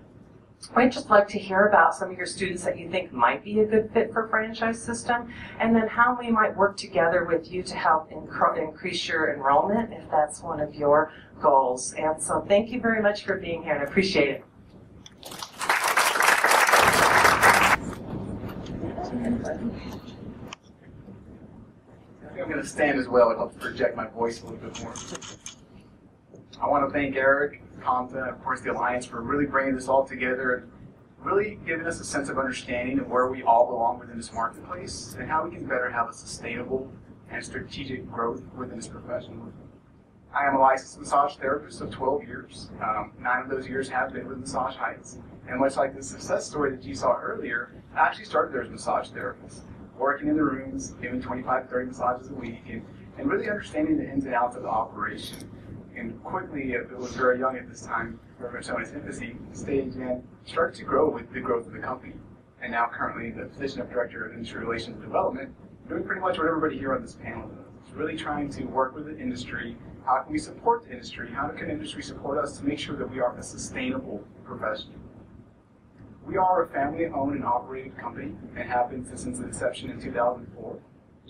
E: We'd just like to hear about some of your students that you think might be a good fit for franchise system, and then how we might work together with you to help increase your enrollment if that's one of your goals. And so thank you very much for being here, and I appreciate it.
D: I'm going to stand as well. It helps project my voice a little bit more. I want to thank Eric, Comta, and of course the Alliance for really bringing this all together and really giving us a sense of understanding of where we all belong within this marketplace and how we can better have a sustainable and strategic growth within this profession. I am a licensed massage therapist of 12 years. 9 of those years have been with Massage Heights. And much like the success story that you saw earlier, I actually started there as a massage therapist, working in the rooms, doing 25 to 30 massages a week, and really understanding the ins and outs of the operation. And quickly, it was very young at this time, very much on its infancy stage, and started to grow with the growth of the company. And now currently the position of Director of Industry Relations and Development, doing pretty much what everybody here on this panel does. It's really trying to work with the industry. How can we support the industry? How can industry support us to make sure that we are a sustainable profession? We are a family-owned and operated company and have been since the inception in 2004.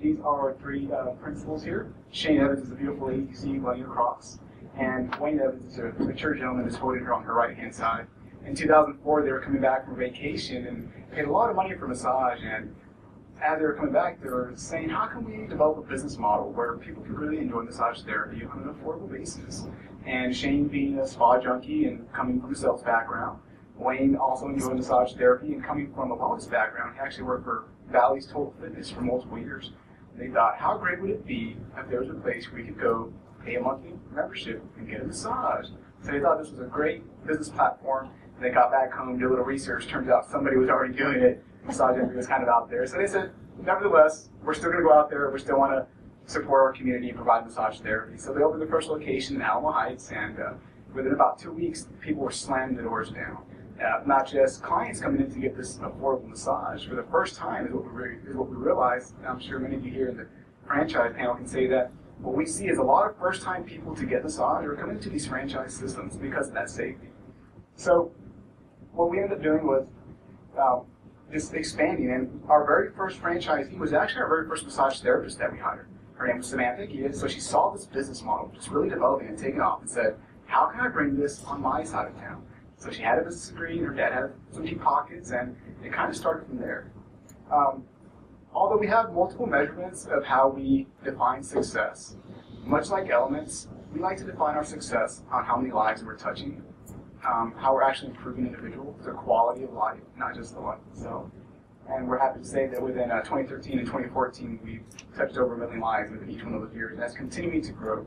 D: These are our 3 principals here. Shane Evans is a beautiful lady you see running across. And Wayne Evans is a mature gentleman who's holding her on her right-hand side. In 2004, they were coming back from vacation and paid a lot of money for massage. And as they were coming back, they were saying, how can we develop a business model where people can really enjoy massage therapy on an affordable basis? And Shane being a spa junkie and coming from a sales background, Wayne also enjoyed massage therapy and coming from a wellness background. He actually worked for Valley's Total Fitness for multiple years. And they thought, how great would it be if there was a place where we could go pay a monthly membership and get a massage? So they thought this was a great business platform. And they got back home, did a little research. Turns out somebody was already doing it. Massage industry was kind of out there. So they said, nevertheless, we're still going to go out there. We still want to support our community and provide massage therapy. So they opened the first location in Alamo Heights, and within about 2 weeks, people were slamming the doors down. Not just clients coming in to get this affordable massage. For the first time is what we realized, and I'm sure many of you here in the franchise panel can say that what we see is a lot of first-time people to get massage are coming to these franchise systems because of that safety. So what we ended up doing was just expanding, and our very first franchisee was actually our very first massage therapist that we hired. Her name was Samantha Gia, so she saw this business model just really developing and taking off and said, how can I bring this on my side of town? So she had a business degree, and her dad had some deep pockets, and it kind of started from there. Although we have multiple measurements of how we define success, much like Elements, we like to define our success on how many lives we're touching, how we're actually improving individuals, their quality of life, not just the life itself. And we're happy to say that within 2013 and 2014, we've touched over 1 million lives within each one of those years, and that's continuing to grow.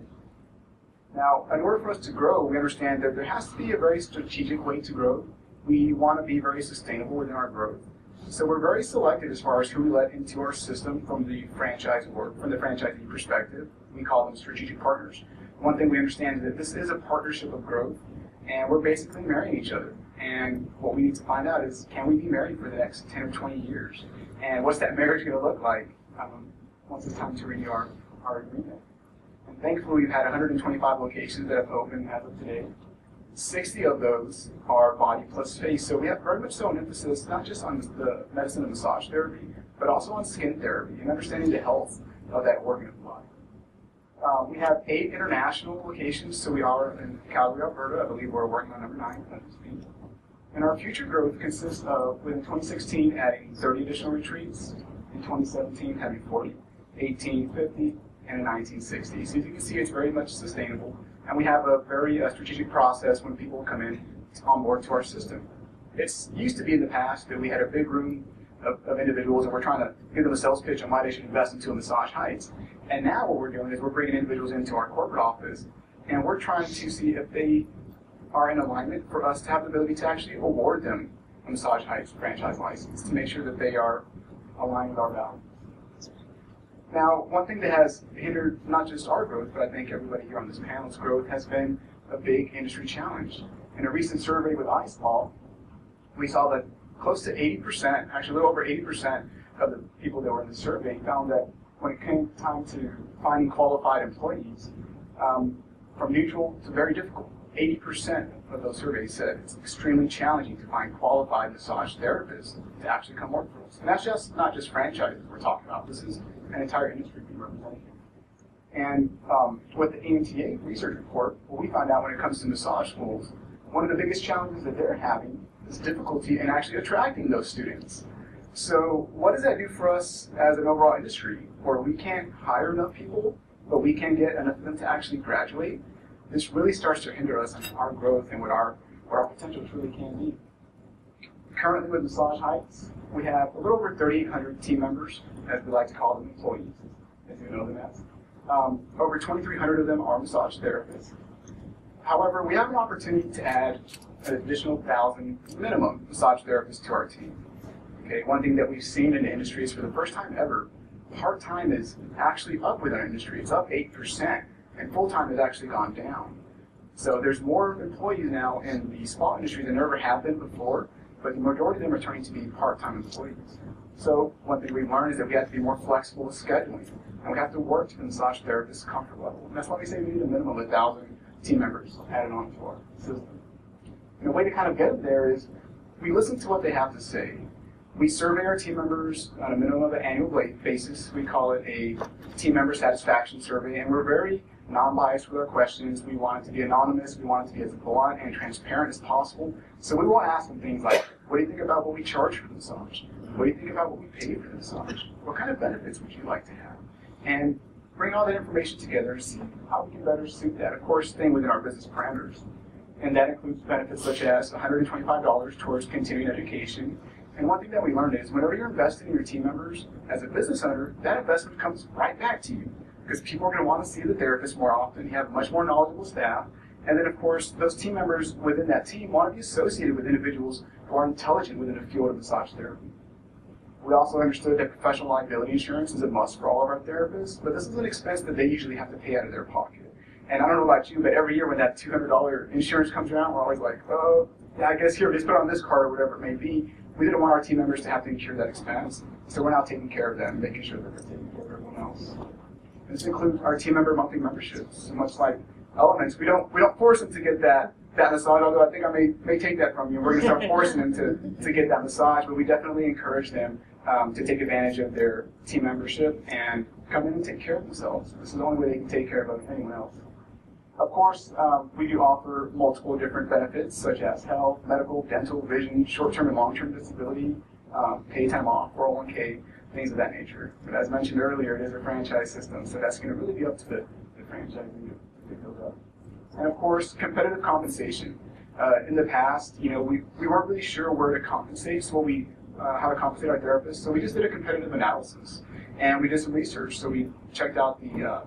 D: Now, in order for us to grow, we understand that there has to be a very strategic way to grow. We want to be very sustainable within our growth. So we're very selective as far as who we let into our system from the franchisee perspective. We call them strategic partners. One thing we understand is that this is a partnership of growth, and we're basically marrying each other. And what we need to find out is, can we be married for the next 10 or 20 years? And what's that marriage going to look like once it's time to renew our agreement? And thankfully, we've had 125 locations that have opened as of today. 60 of those are body plus face. So we have very much so an emphasis not just on the medicine and massage therapy, but also on skin therapy and understanding the health of that organ of the body. We have 8 international locations, so we are in Calgary, Alberta. I believe we're working on number 9 at this speed. And our future growth consists of, within 2016, adding 30 additional retreats, in 2017 having 40, 18, 50, and in 1960. So as you can see, it's very much sustainable. And we have a very strategic process when people come in on board to our system. It's used to be in the past that we had a big room of individuals and we're trying to give them a sales pitch on why they should invest into a Massage Heights. And now what we're doing is we're bringing individuals into our corporate office and we're trying to see if they are in alignment for us to have the ability to actually award them a Massage Heights franchise license to make sure that they are aligned with our values. Now, one thing that has hindered not just our growth, but I think everybody here on this panel's growth has been a big industry challenge. In a recent survey with ICEPAL, we saw that close to 80%, actually a little over 80% of the people that were in the survey found that when it came time to finding qualified employees, from neutral to very difficult, 80% of those surveys said it's extremely challenging to find qualified massage therapists to actually come work for us. And that's just not just franchises we're talking about. This is an entire industry being represented. And with the AMTA research report, what we found out when it comes to massage schools, one of the biggest challenges that they're having is difficulty in actually attracting those students. So what does that do for us as an overall industry, where we can't hire enough people, but we can get enough of them to actually graduate? This really starts to hinder us in our growth and what our potential truly can be. Currently with Massage Heights, we have a little over 3,800 team members, as we like to call them, employees, as you know them as. Over 2,300 of them are massage therapists. However, we have an opportunity to add an additional 1,000 minimum massage therapists to our team. Okay, one thing that we've seen in the industry is for the first time ever, part-time is actually up within our industry. It's up 8%, and full-time has actually gone down. So there's more employees now in the spa industry than there ever have been before, but the majority of them are turning to be part-time employees. So one thing we've learned is that we have to be more flexible with scheduling, and we have to work to the massage therapist's comfort level. And that's why we say we need a minimum of 1,000 team members added on to our system. And the way to kind of get there is we listen to what they have to say. We survey our team members on a minimum of an annual basis. We call it a team member satisfaction survey, and we're very non-biased with our questions. We want it to be anonymous. We want it to be as blunt and transparent as possible. So we will ask them things like, what do you think about what we charge for the massage? What do you think about what we pay for the massage? What kind of benefits would you like to have? And bring all that information together and see how we can better suit that. Of course, staying within our business parameters. And that includes benefits such as $125 towards continuing education. And one thing that we learned is whenever you're investing in your team members as a business owner, that investment comes right back to you. Because people are going to want to see the therapist more often. You have a much more knowledgeable staff. And then, of course, those team members within that team want to be associated with individuals who are intelligent within the field of massage therapy. We also understood that professional liability insurance is a must for all of our therapists, but this is an expense that they usually have to pay out of their pocket. And I don't know about you, but every year when that $200 insurance comes around, we're always like, oh, yeah, I guess here, just put it on this card or whatever it may be. We didn't want our team members to have to incur that expense, so we're now taking care of them, making sure that they're taking care of everyone else. This includes our team member monthly memberships. So much like Elements, we don't force them to get that massage, although I think I may take that from you. We're going to start forcing them to get that massage, but we definitely encourage them to take advantage of their team membership and come in and take care of themselves. This is the only way they can take care of anyone else. Of course, we do offer multiple different benefits, such as health, medical, dental, vision, short-term and long-term disability, pay time off, 401k, things of that nature. But as mentioned earlier, it is a franchise system, so that's going to really be up to the franchisee to pick those up. And of course, competitive compensation. In the past, we weren't really sure where to compensate, so how to compensate our therapists. So we just did a competitive analysis, and we did some research. So we checked out the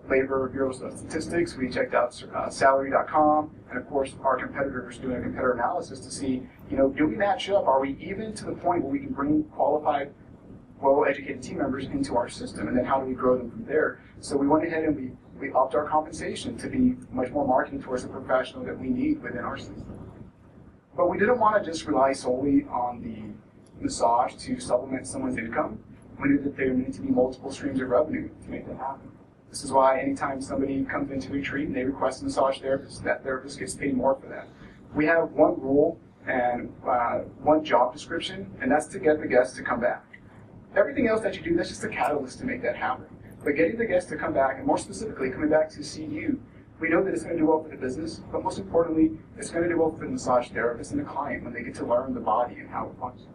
D: Labor Bureau of Statistics. We checked out Salary.com, and of course, our competitors doing a competitor analysis to see, do we match up? Are we even to the point where we can bring qualified, well-educated team members into our system, and then how do we grow them from there? So we went ahead and we upped our compensation to be much more marketing towards the professional that we need within our system. But we didn't want to just rely solely on the massage to supplement someone's income. We knew that there needed to be multiple streams of revenue to make that happen. This is why anytime somebody comes into retreat and they request a massage therapist, that therapist gets paid more for that. We have one rule and one job description, and that's to get the guests to come back. Everything else that you do, that's just a catalyst to make that happen. But getting the guests to come back, and more specifically, coming back to see you, we know that it's going to do well for the business, but most importantly, it's going to do well for the massage therapist and the client when they get to learn the body and how it functions.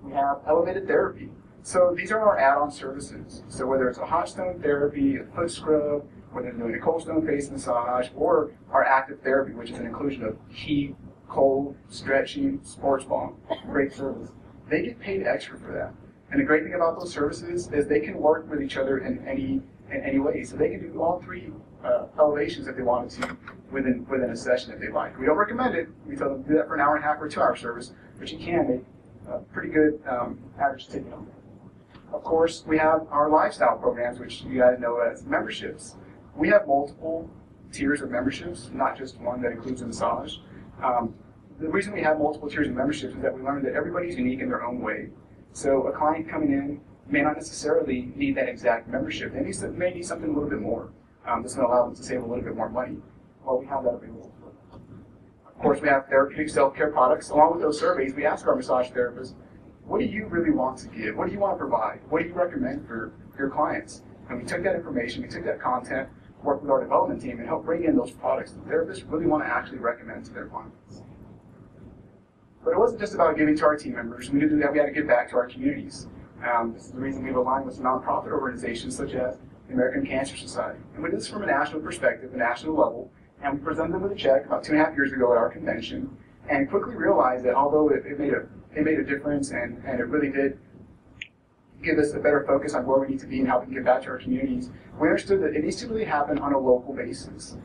D: We have elevated therapy. So these are our add-on services. So whether it's a hot stone therapy, a foot scrub, whether they're doing a cold stone face massage, or our active therapy, which is an inclusion of heat, cold, stretching, sports ball, great service. They get paid extra for that. And the great thing about those services is they can work with each other in any way. So they can do all three elevations if they wanted to within a session if they like. We don't recommend it. We tell them to do that for an hour and a half or a 2-hour service, but you can make a pretty good average ticket on that. Of course, we have our lifestyle programs, which you guys know as memberships. We have multiple tiers of memberships, not just one that includes a massage. The reason we have multiple tiers of memberships is that we learned that everybody's unique in their own way. So a client coming in may not necessarily need that exact membership. They may need something a little bit more. This will allow them to save a little bit more money. Well, we have that available for them. Of course, we have therapeutic self-care products. Along with those surveys, we ask our massage therapists, what do you really want to give? What do you want to provide? What do you recommend for your clients? And we took that information, we took that content, worked with our development team, and helped bring in those products that therapists really want to actually recommend to their clients. But it wasn't just about giving to our team members. We knew that we had to give back to our communities. This is the reason we've aligned with nonprofit organizations such as the American Cancer Society. And we did this from a national perspective, a national level, and we presented them with a check about 2.5 years ago at our convention, and quickly realized that although it made a difference and it really did give us a better focus on where we need to be and how we can give back to our communities, we understood that it needs to really happen on a local basis,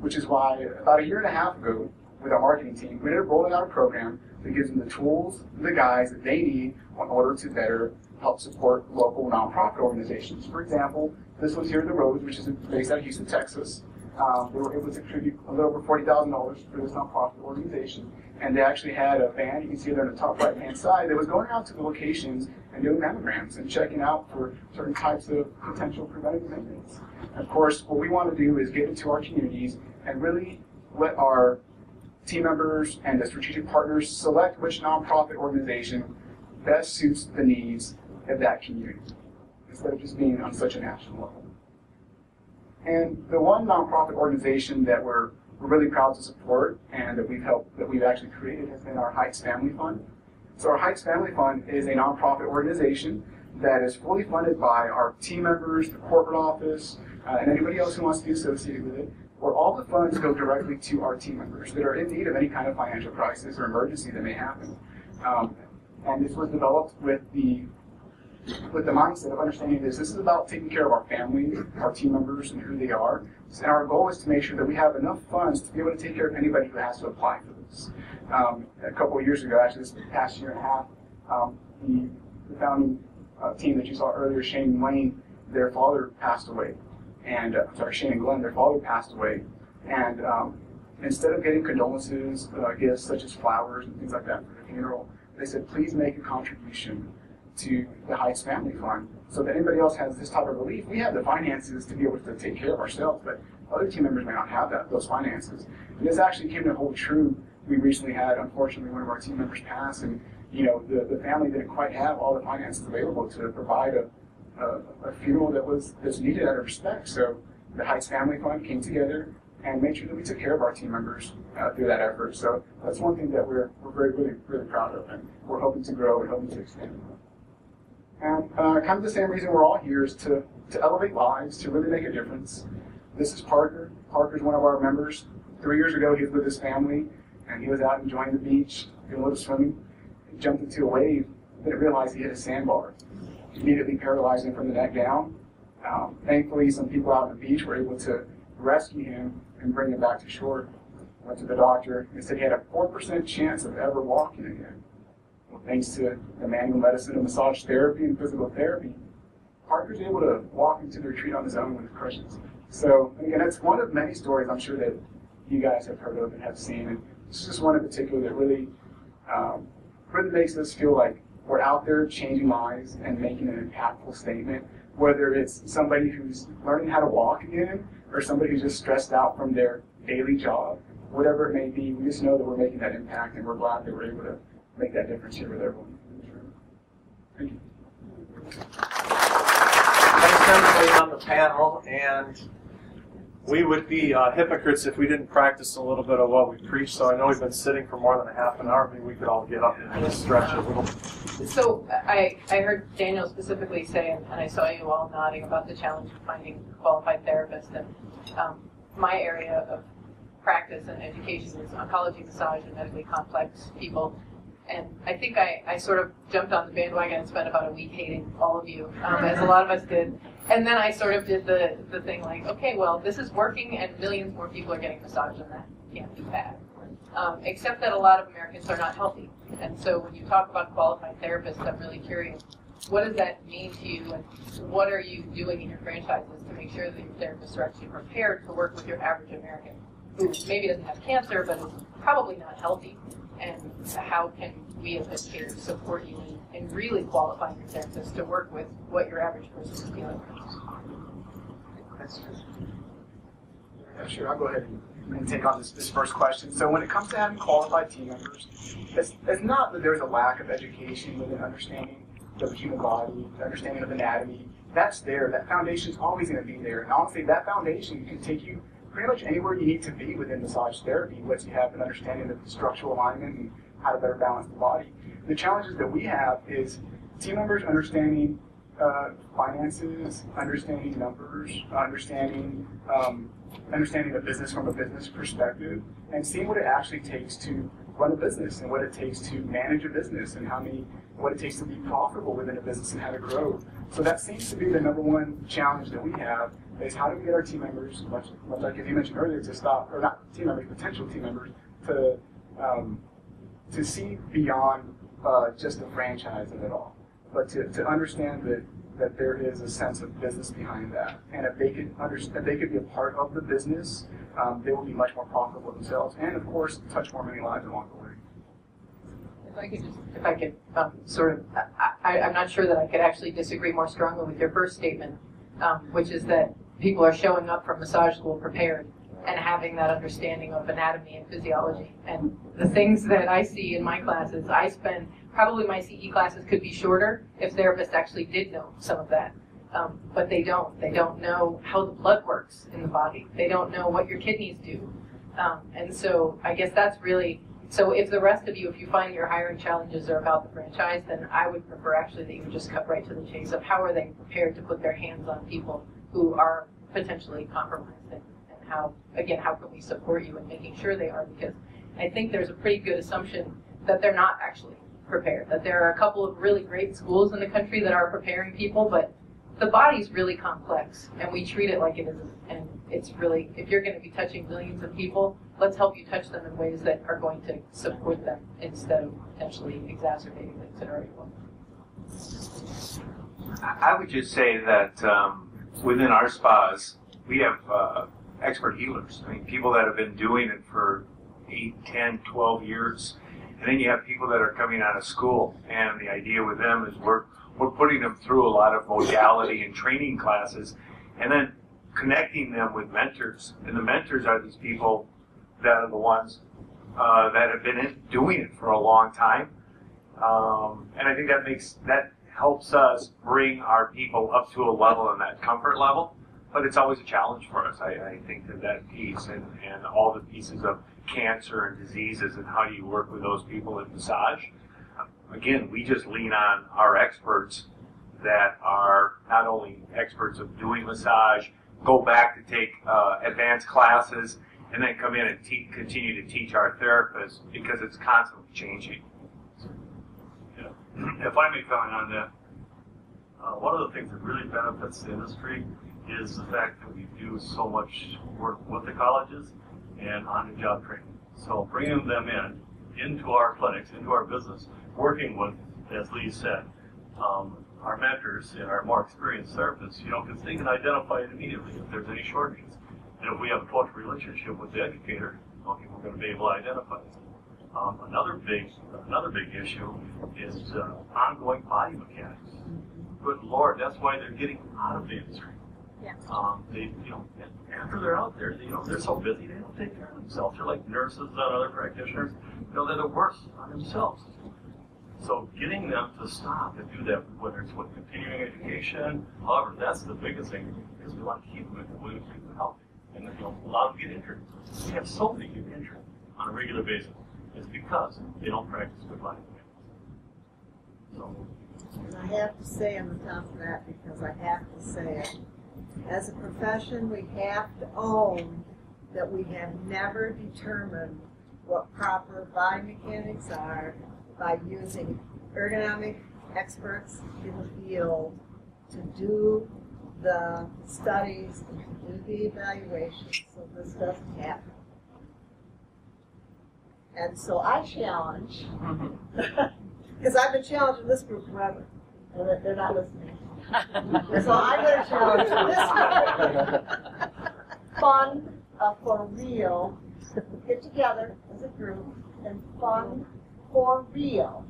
D: which is why about 1.5 years ago, with our marketing team, we ended up rolling out a program that gives them the tools, the guides that they need in order to better help support local nonprofit organizations. For example, this was Here to the Road, which is based out of Houston, Texas. They were able to contribute a little over $40,000 for this nonprofit organization. And they actually had a van, you can see there on the top right-hand side, that was going out to the locations and doing mammograms and checking out for certain types of potential preventative maintenance. And of course, what we want to do is get into our communities and really let our team members and the strategic partners select which nonprofit organization best suits the needs of that community, instead of just being on such a national level. And the one nonprofit organization that we're really proud to support and that we've actually created has been our Heights Family Fund. So our Heights Family Fund is a nonprofit organization that is fully funded by our team members, the corporate office, and anybody else who wants to be associated with it, where all the funds go directly to our team members that are in need of any kind of financial crisis or emergency that may happen. And this was developed with the mindset of understanding this is about taking care of our family, our team members, and who they are. And our goal is to make sure that we have enough funds to be able to take care of anybody who has to apply for this. A couple of years ago, actually this past 1.5 years, the founding team that you saw earlier, Shane and Wayne, their father passed away. And Shane and Glenn, their father passed away. And instead of getting condolences, gifts such as flowers and things like that for the funeral, they said, please make a contribution to the Heights Family Fund. So if anybody else has this type of relief, we have the finances to be able to take care of ourselves, but other team members may not have those finances. And this actually came to hold true. We recently had, unfortunately, one of our team members pass, and the family didn't quite have all the finances available to provide a funeral that's needed out of respect. So the Heights Family Fund came together and made sure that we took care of our team members through that effort. So that's one thing that we're really proud of, and we're hoping to grow and hoping to expand. And kind of the same reason we're all here is to elevate lives, to really make a difference. This is Parker. Parker's one of our members. 3 years ago, he was with his family, and he was out enjoying the beach, doing a little swimming. He jumped into a wave, didn't realize he hit a sandbar. Immediately paralyzed him from the neck down. Thankfully, some people out on the beach were able to rescue him and bring him back to shore. Went to the doctor and said he had a 4% chance of ever walking again. Well, thanks to the manual medicine and massage therapy and physical therapy, Parker's able to walk into the retreat on his own with crutches. So, again, it's one of many stories I'm sure that you guys have heard of and have seen. And this is just one in particular that really makes us feel like we're out there changing lives and making an impactful statement, whether it's somebody who's learning how to walk again or somebody who's just stressed out from their daily job, whatever it may be. We just know that we're making that impact, and we're glad that we're able to make that difference here with everyone in this room. Thank you.
B: Thanks to everybody on the panel, and we would be hypocrites if we didn't practice a little bit of what we preach. So I know we've been sitting for more than a half an hour. Maybe we could all get up and just stretch a little.
G: So I heard Daniel specifically say, and I saw you all nodding about the challenge of finding qualified therapists. And my area of practice and education is oncology, massage, and medically complex people. And I think I sort of jumped on the bandwagon and spent about a week hating all of you, as a lot of us did. And then I sort of did the thing like, okay, well, this is working and millions more people are getting massage, and that can't be bad. Except that a lot of Americans are not healthy. And so when you talk about qualified therapists, I'm really curious, what does that mean to you, and what are you doing in your franchises to make sure that your therapists are actually prepared to work with your average American who maybe doesn't have cancer but is probably not healthy? And how can we as educators support you in really qualifying your therapists to work with what your average person is dealing with?
D: Yeah, sure, I'll go ahead and take on this first question. So when it comes to having qualified team members, it's not that there's a lack of education within understanding of the human body, the understanding of anatomy. That's there. That foundation's always going to be there. And honestly, that foundation can take you pretty much anywhere you need to be within massage therapy once you have an understanding of the structural alignment and how to better balance the body. The challenges that we have is team members understanding finances, understanding numbers, understanding the business from a business perspective, and seeing what it actually takes to run a business and what it takes to manage a business and what it takes to be profitable within a business and how to grow. So that seems to be the number one challenge that we have, is how do we get our team members, much like as you mentioned earlier, to stop, or not team members, potential team members, to see beyond just the franchise of it all, but to understand that there is a sense of business behind that, and if they could be a part of the business, they will be much more profitable themselves, and of course touch more many lives along the way.
G: If I could I'm not sure that I could actually disagree more strongly with your first statement, which is that people are showing up from massage school prepared and having that understanding of anatomy and physiology. And the things that I see in my classes, probably my CE classes could be shorter if therapists actually did know some of that. But they don't. They don't know how the blood works in the body. They don't know what your kidneys do. And so I guess that's really, so if the rest of you, if you find your hiring challenges are about the franchise, then I would prefer actually that you would just cut right to the chase of how are they prepared to put their hands on people who are potentially compromised, and how can we support you in making sure they are, because I think there's a pretty good assumption that they're not actually prepared, that there are a couple of really great schools in the country that are preparing people, but the body's really complex, and we treat it like it isn't. And it's really, if you're going to be touching millions of people, let's help you touch them in ways that are going to support them instead of potentially exacerbating things that are already going.
F: I would just say that within our spas, we have expert healers. I mean, people that have been doing it for 8, 10, 12 years. And then you have people that are coming out of school, and the idea with them is we're we're putting them through a lot of modality and training classes, and then connecting them with mentors. And the mentors are these people that are the ones that have been doing it for a long time. And I think that helps us bring our people up to a level and that comfort level. But it's always a challenge for us. I think that piece and all the pieces of cancer and diseases and how do you work with those people in massage. Again, we just lean on our experts that are not only experts of doing massage, go back to take advanced classes, and then come in and continue to teach our therapists because it's constantly changing.
C: Yeah. If I may comment on that, one of the things that really benefits the industry is the fact that we do so much work with the colleges and on-the-job training. So bringing them into our clinics, into our business, working with, as Lee said, our mentors and our more experienced therapists, because they can identify it immediately if there's any shortages. And if we have a close relationship with the educator, okay, we're going to be able to identify it. Another big issue is ongoing body mechanics. Good Lord, that's why they're getting out of the industry.
G: Yeah.
C: They, after they're out there, they're so busy they don't take care of themselves. They're like nurses and other practitioners. They're the worst on themselves. So getting them to stop and do that, whether it's with continuing education, however, that's the biggest thing because we want to keep them healthy and allow them to get injured. We have so many get injured on a regular basis. It's because they don't practice good body mechanics. So.
H: And I have to say on the top of that, because I have to say it, as a profession, we have to own that we have never determined what proper body mechanics are by using ergonomic experts in the field to do the studies and to do the evaluations so this doesn't happen. And so I challenge, because I've been challenging this group forever, and they're not listening. So I'm going to challenge this group. Fund for real, get together as a group and fund for real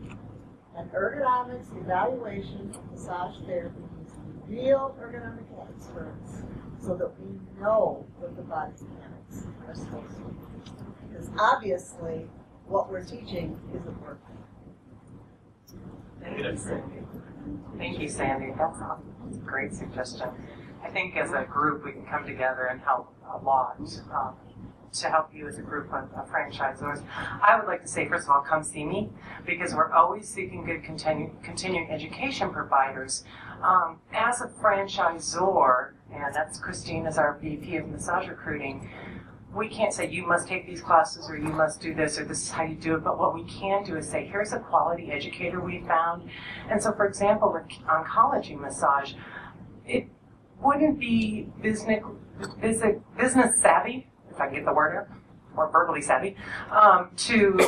H: an ergonomics evaluation of massage therapy using real ergonomic experts so that we know what the body mechanics are supposed to be. Because obviously what we're teaching isn't working.
E: Thank you, Sandy. Thank you, Sandy. That's a great suggestion. I think as a group we can come together and help a lot to help you as a group of franchisors. I would like to say, first of all, come see me because we're always seeking good continuing education providers. As a franchisor, and that's Christine as our VP of massage recruiting, we can't say you must take these classes or you must do this or this is how you do it, but what we can do is say here's a quality educator we found. And so for example, with oncology massage, it wouldn't be business savvy, if I can get the word out, or verbally savvy, to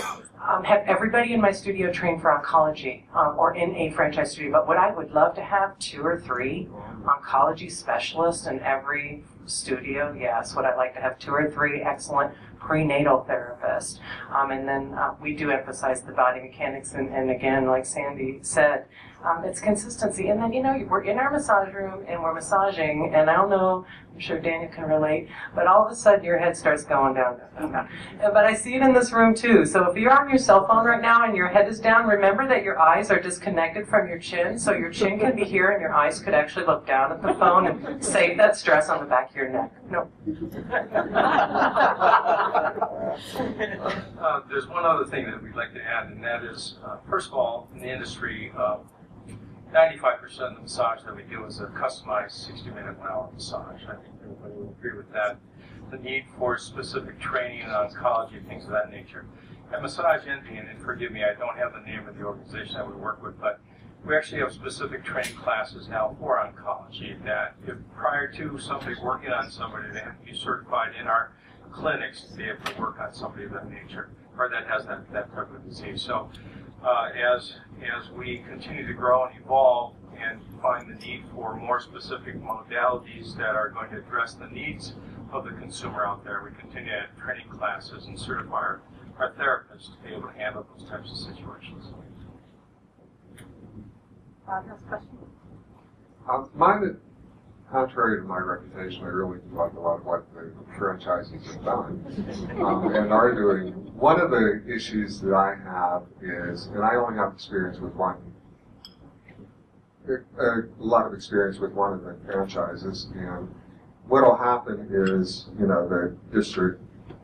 E: have everybody in my studio trained for oncology or in a franchise studio. But what I would love to have 2 or 3 oncology specialists in every studio. Yes, what I'd like to have 2 or 3 excellent prenatal therapists. And then we do emphasize the body mechanics. And again, like Sandy said, it's consistency. And then, we're in our massage room and we're massaging. And I don't know, I'm sure Daniel can relate, but all of a sudden your head starts going down. But I see it in this room too. So if you're on your cell phone right now and your head is down, remember that your eyes are disconnected from your chin. So your chin can be here and your eyes could actually look down at the phone and save that stress on the back of your neck. No.
I: There's one other thing that we'd like to add, and that is, first of all, in the industry, 95% of the massage that we do is a customized 60-minute, 1-hour massage. I think everybody will agree with that. The need for specific training in oncology, things of that nature. At Massage Envy, and forgive me, I don't have the name of the organization that we work with, but we actually have specific training classes now for oncology that if prior to somebody working on somebody, they have to be certified in our clinics to be able to work on somebody of that nature, or that has that type of disease. So as we continue to grow and evolve and find the need for more specific modalities that are going to address the needs of the consumer out there, we continue to add training classes and certify our therapists to be able to handle those types of situations.
A: Bob has a question.
J: Mine, contrary to my reputation, I really do like a lot of what the franchisees have done and are doing. One of the issues that I have is, and I only have experience with one, a lot of experience with one of the franchises, and what will happen is, you know, the district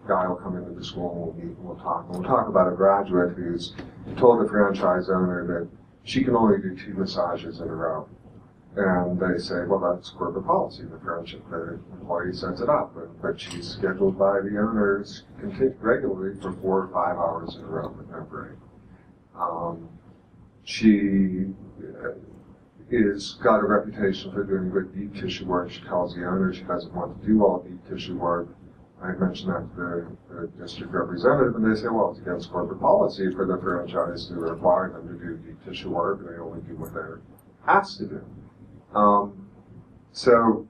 J: guy will come into the school and we'll meet and we'll talk. And we'll talk about a graduate who's told the franchise owner that she can only do 2 massages in a row. And they say, well, that's corporate policy. The employee sets it up, but she's scheduled by the owners regularly for 4 or 5 hours in a row with no break. She is got a reputation for doing good deep tissue work. She tells the owner she doesn't want to do all deep tissue work. I mentioned that to the district representative, and they say, well, it's against corporate policy for the franchise to require them to do deep tissue work. They only do what they're asked to do. So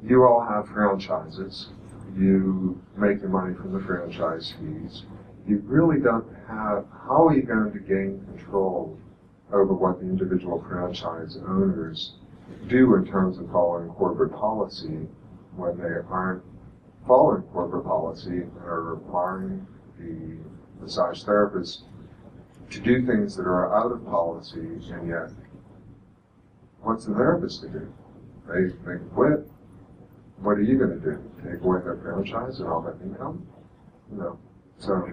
J: you all have franchises. You make your money from the franchise fees. You really don't have, how are you going to gain control over what the individual franchise owners do in terms of following corporate policy when they aren't following corporate policy and are requiring the massage therapists to do things that are out of policy, and yet what's the therapist to do? They quit. What are you going to do? Take away their franchise and all that income? No. So I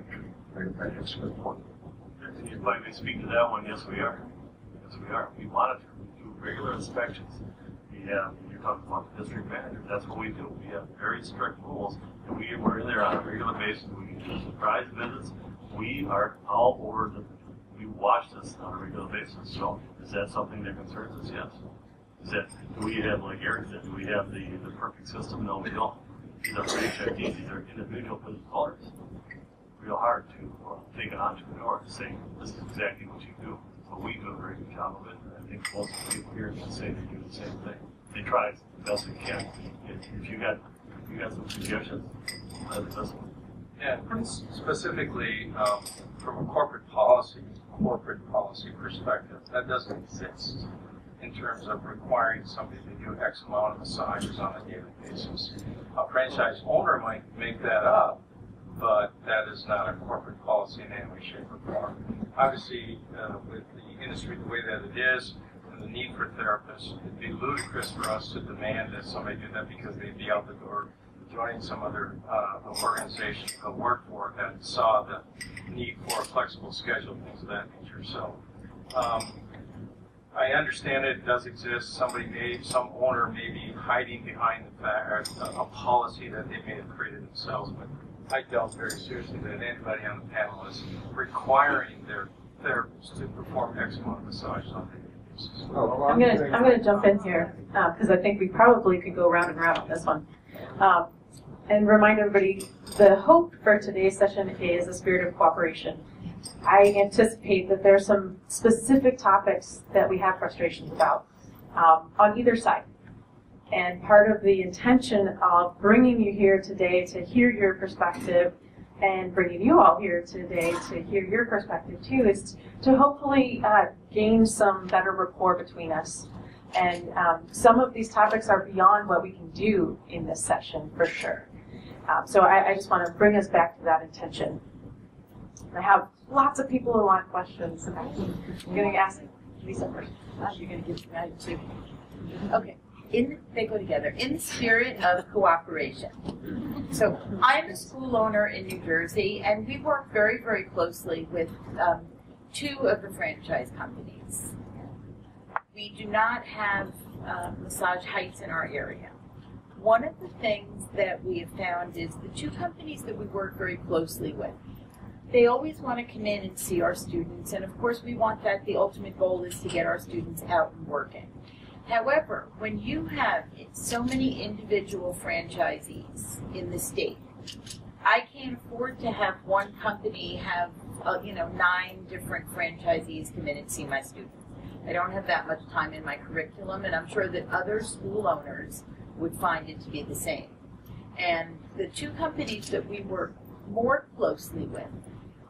J: think that's a good point.
C: If I may speak to that one, yes, we are. Yes, we are. We monitor. We do regular inspections. You're talking about the district manager. That's what we do. We have very strict rules, and we're in there on a regular basis. We do surprise visits. We are all over we watch this on a regular basis. So is that something that concerns us? Yes. Do we have, like Eric said, do we have the perfect system? No, we don't. These are franchisees. These are individual business owners. Real hard to take an entrepreneur and say, this is exactly what you do. So we do a very good job of it. I think most people here can say they do the same thing. They try as best they can. If you got some suggestions, let us know.
I: Yeah, specifically from a corporate policy perspective, that doesn't exist in terms of requiring somebody to do X amount of massages on a daily basis. A franchise owner might make that up, but that is not a corporate policy in any way, shape, or form. Obviously, with the industry the way that it is, and the need for therapists, it'd be ludicrous for us to demand that somebody do that because they'd be out the door joining some other organization to work for that saw the need for a flexible schedule, things of that nature. So I understand it does exist. Some owner may be hiding behind the fact a policy that they may have created themselves, but I doubt very seriously that anybody on the panel is requiring their therapists to perform X amount of massages on a daily basis.
A: I'm gonna jump in here because I think we probably could go round and round on this one. And remind everybody, the hope for today's session is a spirit of cooperation. I anticipate that there are some specific topics that we have frustrations about on either side. And part of the intention of bringing you here today to hear your perspective and bringing you all here today to hear your perspective too is to hopefully gain some better rapport between us. And some of these topics are beyond what we can do in this session for sure. So I just want to bring us back to that intention. I have lots of people who want questions. I'm going to ask Lisa first.
K: You're going to give me too. Okay. They go together. In the spirit of cooperation. So I'm a school owner in New Jersey, and we work very, very closely with 2 of the franchise companies. We do not have Massage Heights in our area. One of the things that we have found is the 2 companies that we work very closely with, they always want to come in and see our students, and of course we want that. The ultimate goal is to get our students out and working. However, when you have so many individual franchisees in the state, I can't afford to have one company have 9 different franchisees come in and see my students. I don't have that much time in my curriculum, and I'm sure that other school owners would find it to be the same. And the 2 companies that we work more closely with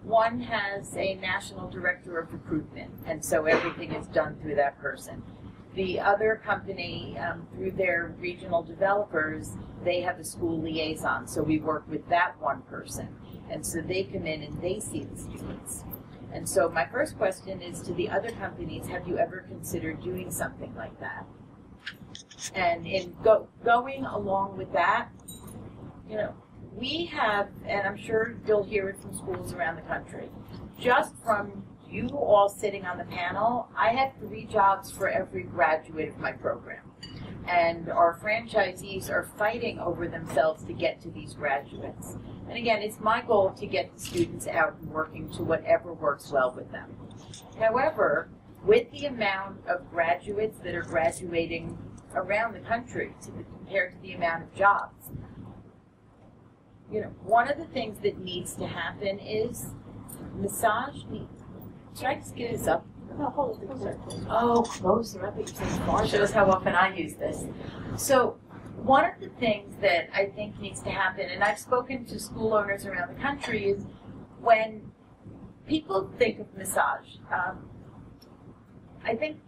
K: One has a national director of recruitment, and so everything is done through that person. The other company, through their regional developers, they have a school liaison, so we work with that one person. And so they come in and they see the students. And so my first question is to the other companies, have you ever considered doing something like that? And in going along with that, you know, we have, and I'm sure you'll hear it from schools around the country, just from you all sitting on the panel, I have 3 jobs for every graduate of my program. And our franchisees are fighting over themselves to get to these graduates. And again, it's my goal to get the students out and working to whatever works well with them. However, with the amount of graduates that are graduating around the country compared to the amount of jobs, you know, one of the things that needs to happen is massage needs. Should I just get this up? Oh, closer up. Shows how often I use this. So one of the things that I think needs to happen, and I've spoken to school owners around the country, is when people think of massage, I think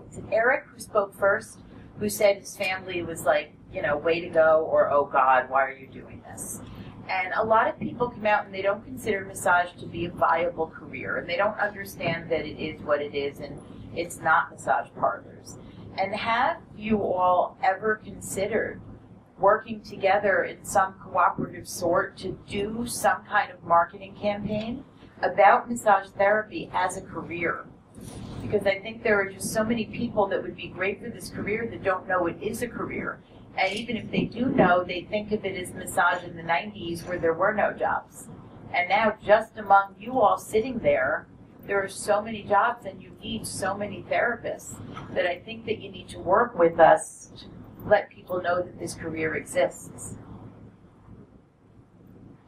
K: it's Eric who spoke first, who said his family was like, you know, way to go, or oh God, why are you doing this? And a lot of people come out and they don't consider massage to be a viable career, and they don't understand that it is what it is, and it's not massage parlors. And have you all ever considered working together in some cooperative sort to do some kind of marketing campaign about massage therapy as a career? Because I think there are just so many people that would be great for this career that don't know it is a career. And even if they do know, they think of it as massage in the 90s where there were no jobs. And now just among you all sitting there, there are so many jobs and you need so many therapists that I think that you need to work with us to let people know that this career exists.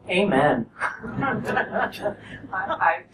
E: Amen.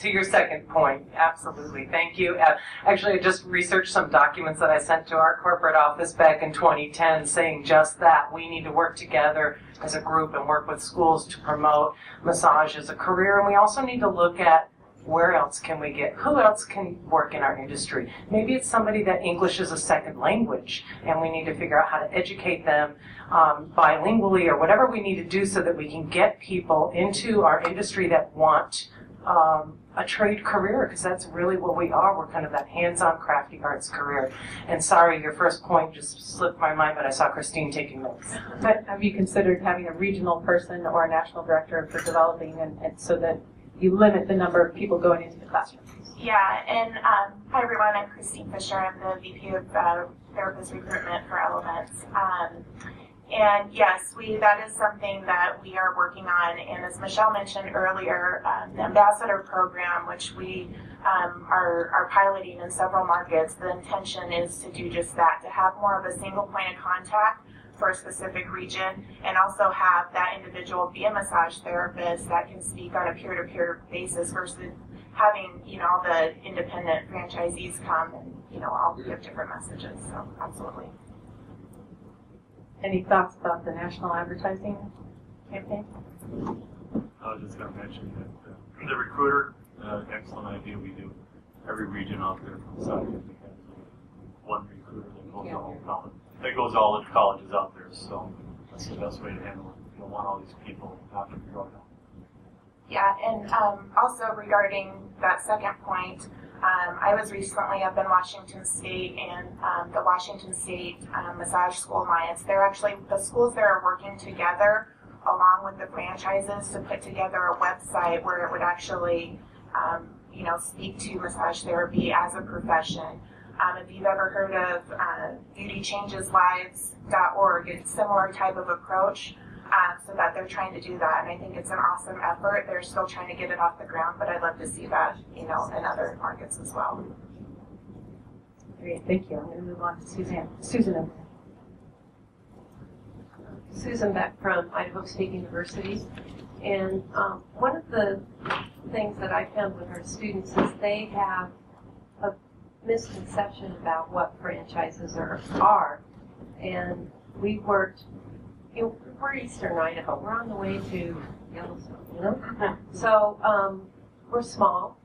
E: To your second point, absolutely. Thank you. Actually, I just researched some documents that I sent to our corporate office back in 2010 saying just that. We need to work together as a group and work with schools to promote massage as a career. And we also need to look at where else can we get, who else can work in our industry? Maybe it's somebody that English is a second language, and we need to figure out how to educate them bilingually or whatever we need to do so that we can get people into our industry that want a trade career, because that's really what we are. We're kind of that hands-on crafty arts career. And sorry, your first point just slipped my mind, but I saw Christine taking notes.
A: But have you considered having a regional person or a national director for developing, and so that you limit the number of people going into the classroom?
L: Yeah, and hi everyone, I'm Christine Fisher. I'm the VP of Therapist Recruitment for Elements. And yes, that is something that we are working on. And as Michelle mentioned earlier, the Ambassador Program, which we are piloting in several markets, the intention is to do just that, to have more of a single point of contact for a specific region, and also have that individual be a massage therapist that can speak on a peer-to-peer basis versus having, you know, all the independent franchisees come and, you know, all give different messages. So absolutely.
A: Any thoughts about the national advertising campaign?
C: I was just going to mention that the recruiter, excellent idea. We do every region out there from South Africa has one recruiter that goes to all college. That goes all the colleges out there, so that's the best way to handle it. You don't want all these people after you go down.
L: Yeah, and also regarding that second point, I was recently up in Washington State, and the Washington State Massage School Alliance, they're actually, the schools that are working together along with the franchises to put together a website where it would actually, you know, speak to massage therapy as a profession. If you've ever heard of beautychangeslives.org, it's a similar type of approach, so that they're trying to do that. And I think it's an awesome effort. They're still trying to get it off the ground, but I'd love to see that, you know, in other markets as well.
A: Great, thank you. I'm going to move on to Suzanne. Susan.
M: Susan Beck from Idaho State University. And one of the things that I found with our students is they have a misconception about what franchises are. And we worked, you know, we're Eastern Idaho. We're on the way to Yellowstone, you know? So we're small,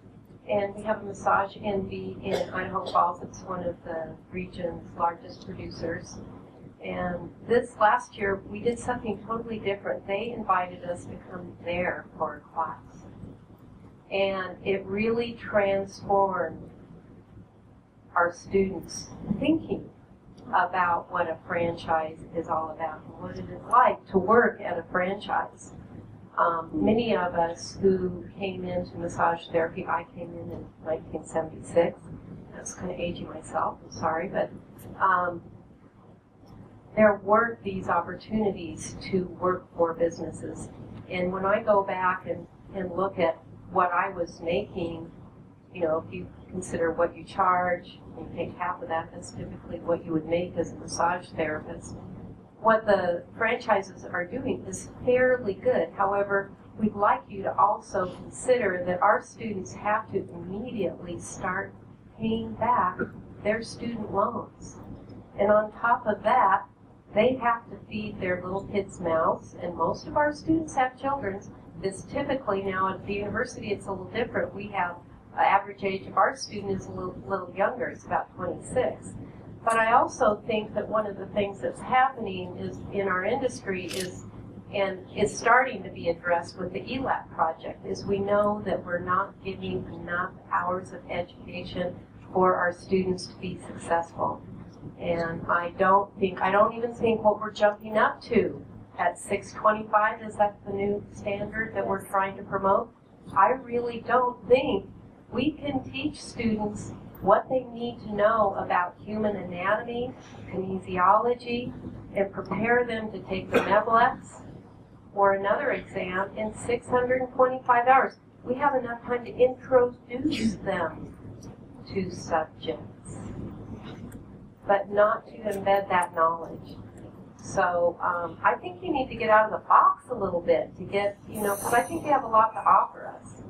M: and we have a Massage Envy in Idaho Falls. It's one of the region's largest producers. And this last year, we did something totally different. They invited us to come there for a class. And it really transformed our students' thinking about what a franchise is all about and what it is like to work at a franchise. Many of us who came into massage therapy, I came in 1976. I was kind of aging myself, I'm sorry, but there weren't these opportunities to work for businesses. And when I go back and look at what I was making, you know, if you consider what you charge, you take half of that, that's typically what you would make as a massage therapist. What the franchises are doing is fairly good. However, we'd like you to also consider that our students have to immediately start paying back their student loans. And on top of that, they have to feed their little kids' mouths, and most of our students have children. This typically now at the university, it's a little different. We have average age of our student is a little younger, it's about 26. But I also think that one of the things that's happening is in our industry is, and is starting to be addressed with the ELAP project, is we know that we're not giving enough hours of education for our students to be successful. And I don't even think what we're jumping up to at 625, is that the new standard that we're trying to promote? I really don't think we can teach students what they need to know about human anatomy, kinesiology, and prepare them to take the MEBLEX or another exam in 625 hours. We have enough time to introduce them to subjects, but not to embed that knowledge. So I think you need to get out of the box a little bit to get, you know, because I think you have a lot to offer us.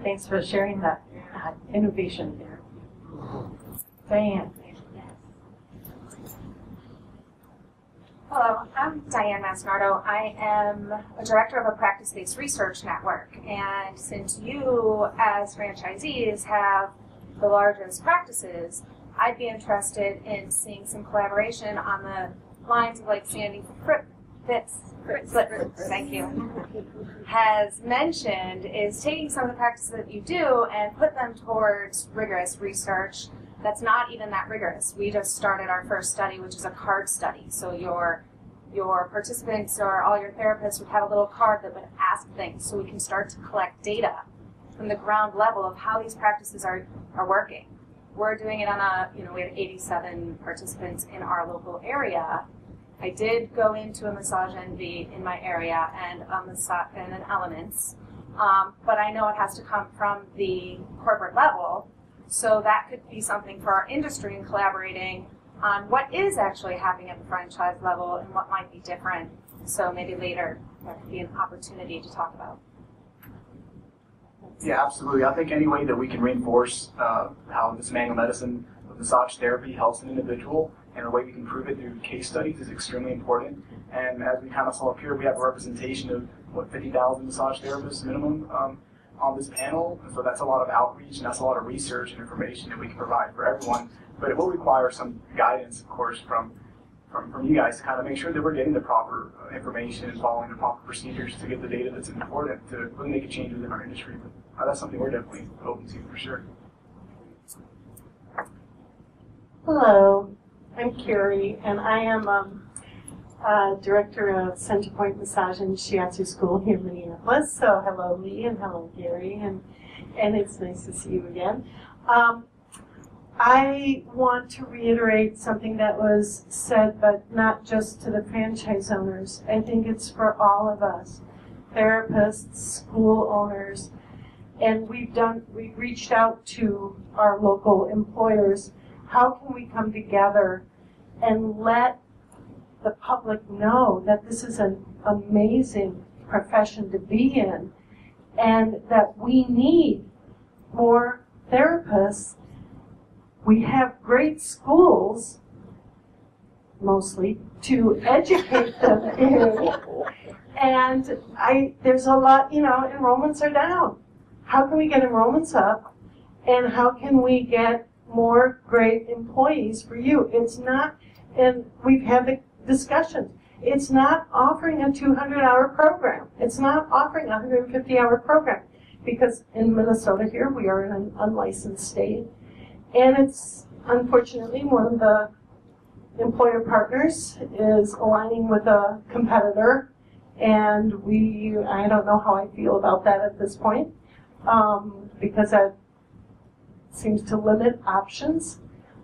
A: Thanks for sharing that innovation there. Diane.
N: Hello, I'm Diane Masnardo. I am a director of a practice-based research network. And since you, as franchisees, have the largest practices, I'd be interested in seeing some collaboration on the lines of like Sandy Fritz, thank you, has mentioned, is taking some of the practices that you do and put them towards rigorous research that's not even that rigorous. We just started our first study, which is a card study. So your participants or all your therapists would have a little card that would ask things, so we can start to collect data from the ground level of how these practices are working. We're doing it on a, we have 87 participants in our local area. I did go into a Massage Envy in my area and an Elements, but I know it has to come from the corporate level, so that could be something for our industry in collaborating on what is actually happening at the franchise level and what might be different. So maybe later there could be an opportunity to talk about.
D: Yeah, absolutely. I think any way that we can reinforce how this manual medicine with massage therapy helps an individual, and a way we can prove it through case studies is extremely important. And as we kind of saw up here, we have a representation of, 50,000 massage therapists minimum on this panel. And so that's a lot of outreach, and that's a lot of research and information that we can provide for everyone. But it will require some guidance, of course, from you guys to kind of make sure that we're getting the proper information and following the proper procedures to get the data that's important to really make a change within our industry. But that's something we're definitely open to for sure.
O: Hello, I'm Carrie, and I am director of Centerpoint Massage and Shiatsu School here in Minneapolis. So hello, Lee, and hello, Gary, and it's nice to see you again. I want to reiterate something that was said, but not just to the franchise owners. I think it's for all of us, therapists, school owners, and we've reached out to our local employers. How can we come together and let the public know that this is an amazing profession to be in, and that we need more therapists? We have great schools, mostly, to educate them in. And there's a lot, enrollments are down. How can we get enrollments up? And how can we get more great employees for you? It's not, and we've had the discussions, it's not offering a 200-hour program. It's not offering a 150-hour program. Because in Minnesota here, we are in an unlicensed state. And it's, unfortunately, one of the employer partners is aligning with a competitor. And I don't know how I feel about that at this point, because that seems to limit options.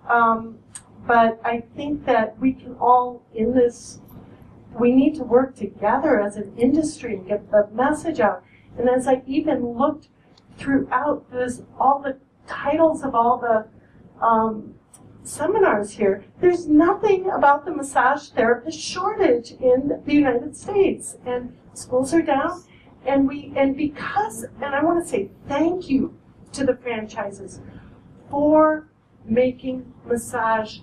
O: But I think that we can all, in this, we need to work together as an industry and get the message out. And as I even looked throughout all the titles of all the seminars here, there's nothing about the massage therapist shortage in the United States. And schools are down, and I want to say thank you to the franchises for making massage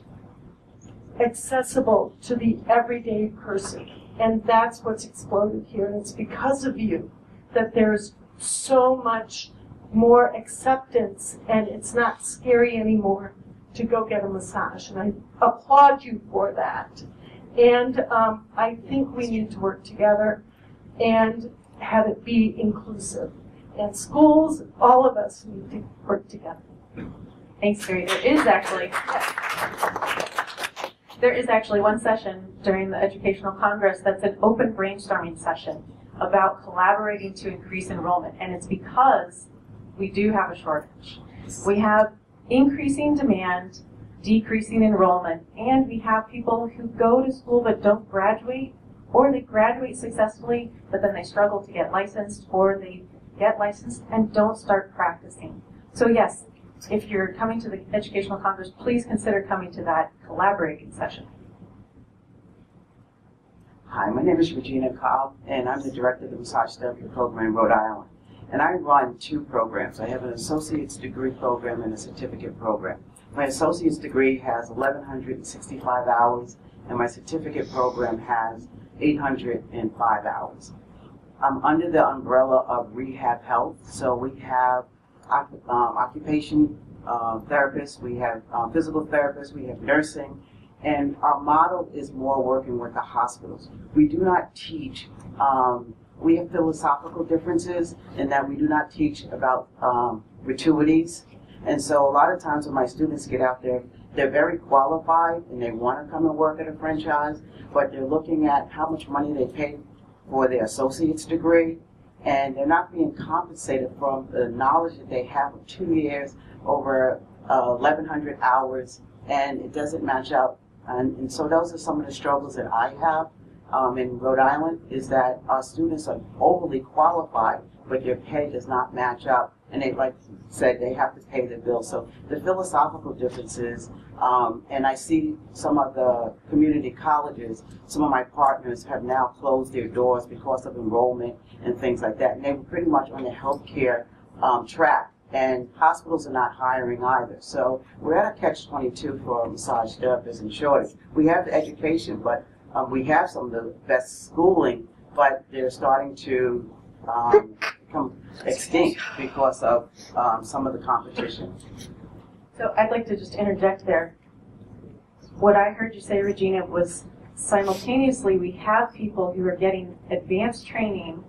O: accessible to the everyday person. And that's what's exploded here, and it's because of you that there's so much more acceptance, and it's not scary anymore to go get a massage. And I applaud you for that. And I think we need to work together and have it be inclusive. And schools, all of us need to work together.
A: Thanks, Carrie. There is actually one session during the Educational Congress that's an open brainstorming session about collaborating to increase enrollment. And it's because we do have a shortage. We have increasing demand, decreasing enrollment, and we have people who go to school but don't graduate, or they graduate successfully, but then they struggle to get licensed, or they get licensed and don't start practicing. So yes, if you're coming to the Educational Congress, please consider coming to that collaborating session.
P: Hi, my name is Regina Cobb, and I'm the director of the Massage Therapy Program in Rhode Island. And I run two programs. I have an associate's degree program and a certificate program. My associate's degree has 1,165 hours, and my certificate program has 805 hours. I'm under the umbrella of Rehab Health, so we have occupation therapists, we have physical therapists, we have nursing, and our model is more working with the hospitals. We do not teach, we have philosophical differences in that we do not teach about gratuities. And so a lot of times when my students get out there, they're very qualified and they want to come and work at a franchise, but they're looking at how much money they pay for their associate's degree, and they're not being compensated from the knowledge that they have of 2 years over 1,100 hours, and it doesn't match up. And so those are some of the struggles that I have in Rhode Island, is that our students are overly qualified, but their pay does not match up. And they, like said, they have to pay their bills. So the philosophical differences, and I see some of the community colleges, some of my partners have now closed their doors because of enrollment and things like that. And they were pretty much on the healthcare track. And hospitals are not hiring either. So we're at a catch-22 for massage therapists and shortage. We have the education, but we have some of the best schooling, but they're starting to become extinct because of some of the competition.
A: So I'd like to just interject there. What I heard you say, Regina, was simultaneously we have people who are getting advanced training,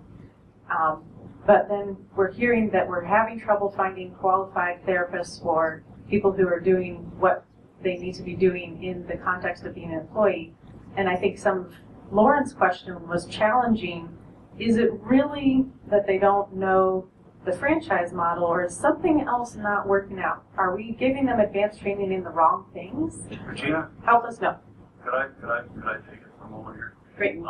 A: but then we're hearing that we're having trouble finding qualified therapists or people who are doing what they need to be doing in the context of being an employee. And I think some of Lauren's question was challenging. Is it really that they don't know the franchise model, or is something else not working out? Are we giving them advanced training in the wrong things?
C: Regina?
A: Help us know.
C: Could I take it for a moment here?
A: Great.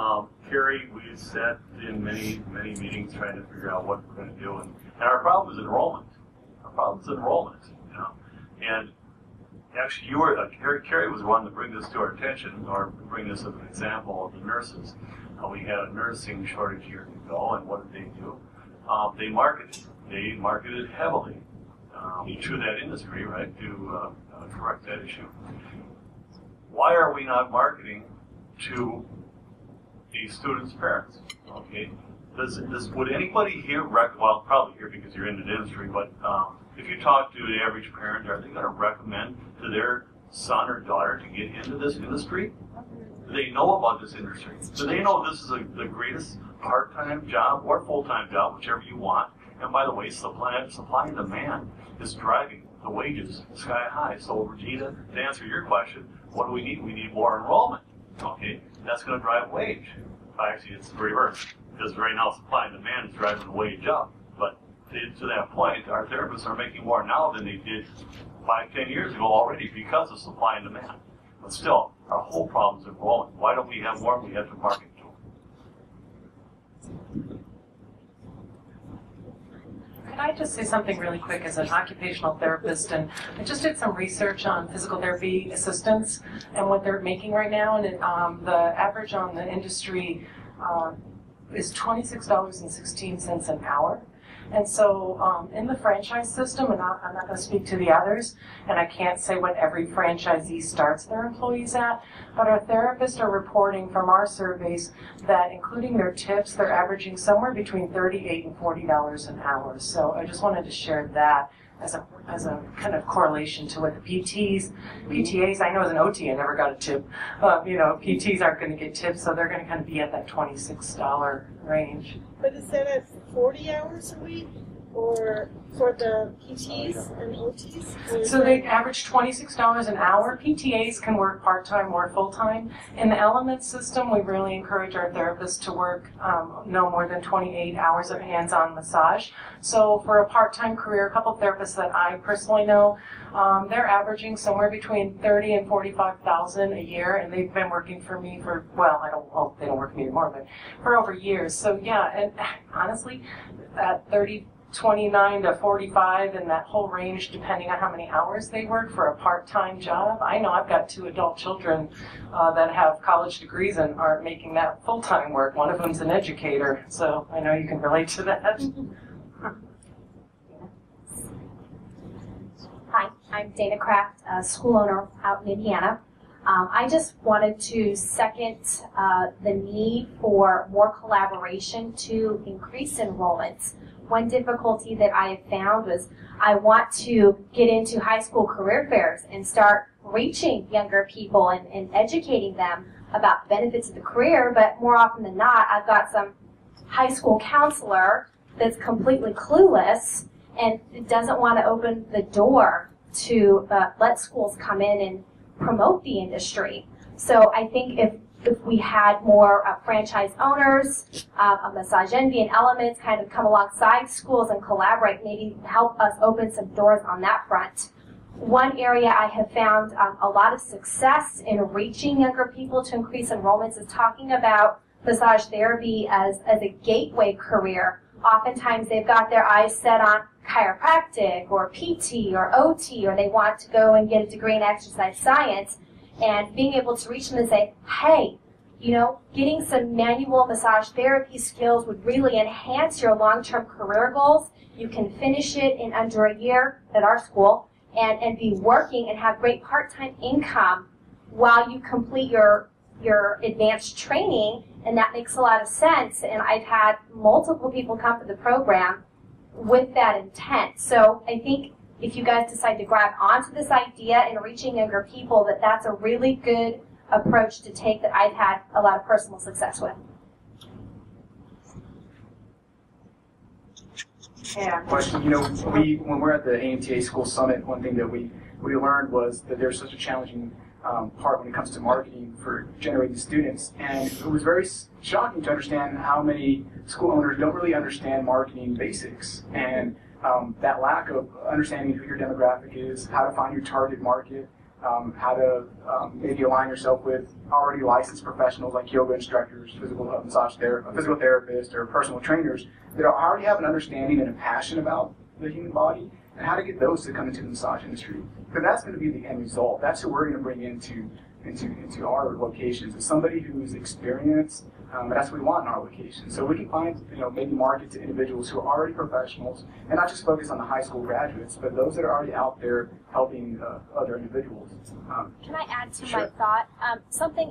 C: Carrie, we sat in many meetings trying to figure out what we're going to do, and our problem is enrollment. Our problem is enrollment, you know. And actually, you were Carrie was the one to bring this to our attention, or bring this as an example of the nurses. We had a nursing shortage years ago, and what did they do? They marketed. They marketed heavily to that industry, right, to correct that issue. why are we not marketing to the students' parents? Okay, would anybody here, well, probably here because you're in the industry, but if you talk to the average parent, are they going to recommend to their son or daughter to get into this industry? Do they know about this industry? Do they know this is the greatest part-time job or full-time job, whichever you want? And by the way, supply and demand is driving the wages sky high. So Regina, to answer your question, what do we need? We need more enrollment. Okay, that's going to drive wage. Actually, it's the reverse, because right now supply and demand is driving the wage up. But to that point, our therapists are making more now than they did 5-10 years ago already because of supply and demand. But still, our whole problem is enrollment. Why don't we have more? We have to market to them.
A: Could I just say something really quick as an occupational therapist? And I just did some research on physical therapy assistants and what they're making right now. And the average on the industry is $26.16 an hour. And so in the franchise system, and I'm not going to speak to the others, and I can't say what every franchisee starts their employees at, but our therapists are reporting from our surveys that including their tips, they're averaging somewhere between $38 and $40 an hour. So I just wanted to share that as a kind of correlation to what the PTAs, I know as an OT I never got a tip, PTs aren't going to get tips, so they're going to kind of be at that $26 range.
H: But is that at 40 hours a week, or for the PTs and OTs?
A: So they average $26 an hour. PTAs can work part-time or full-time. In the Element system, we really encourage our therapists to work no more than 28 hours of hands-on massage. So for a part-time career, a couple of therapists that I personally know, they're averaging somewhere between $30,000 and $45,000 a year, and they've been working for me for, they don't work for me anymore, but for over years. So yeah, and honestly, at 29 to 45 and that whole range, depending on how many hours they work for a part-time job. I know I've got 2 adult children that have college degrees and aren't making that full-time work. One of them's an educator, so I know you can relate to that.
N: Hi, I'm Dana Kraft, a school owner out in Indiana. I just wanted to second the need for more collaboration to increase enrollments. One difficulty that I have found was I want to get into high school career fairs and start reaching younger people and educating them about the benefits of the career, but more often than not, I've got some high school counselor that's completely clueless and doesn't want to open the door to let schools come in and promote the industry. So I think if we had more franchise owners, a Massage Envy and Elements kind of come alongside schools and collaborate, maybe help us open some doors on that front. One area I have found a lot of success in reaching younger people to increase enrollments is talking about massage therapy as a gateway career. Oftentimes they've got their eyes set on chiropractic or PT or OT, or they want to go and get a degree in exercise science, and being able to reach them and say, hey, getting some manual massage therapy skills would really enhance your long-term career goals. You can finish it in under a year at our school and be working and have great part-time income while you complete your advanced training, and that makes a lot of sense. And I've had multiple people come to the program with that intent. So I think if you guys decide to grab onto this idea in reaching younger people, that's a really good approach to take that I've had a lot of personal success with.
D: Yeah. Question. When we're at the AMTA School Summit, one thing that we learned was that there's such a challenging part when it comes to marketing for generating students, and it was very shocking to understand how many school owners don't really understand marketing basics, and that lack of understanding who your demographic is, how to find your target market, how to maybe align yourself with already licensed professionals like yoga instructors, physical therapists, or personal trainers that already have an understanding and a passion about the human body, and how to get those to come into the massage industry. Because that's going to be the end result. That's who we're going to bring into our locations. Is somebody who's experienced, That's what we want in our location. So we can find, maybe market to individuals who are already professionals, and not just focus on the high school graduates, but those that are already out there helping other individuals.
N: Can I add to
D: Sure.
N: my thought?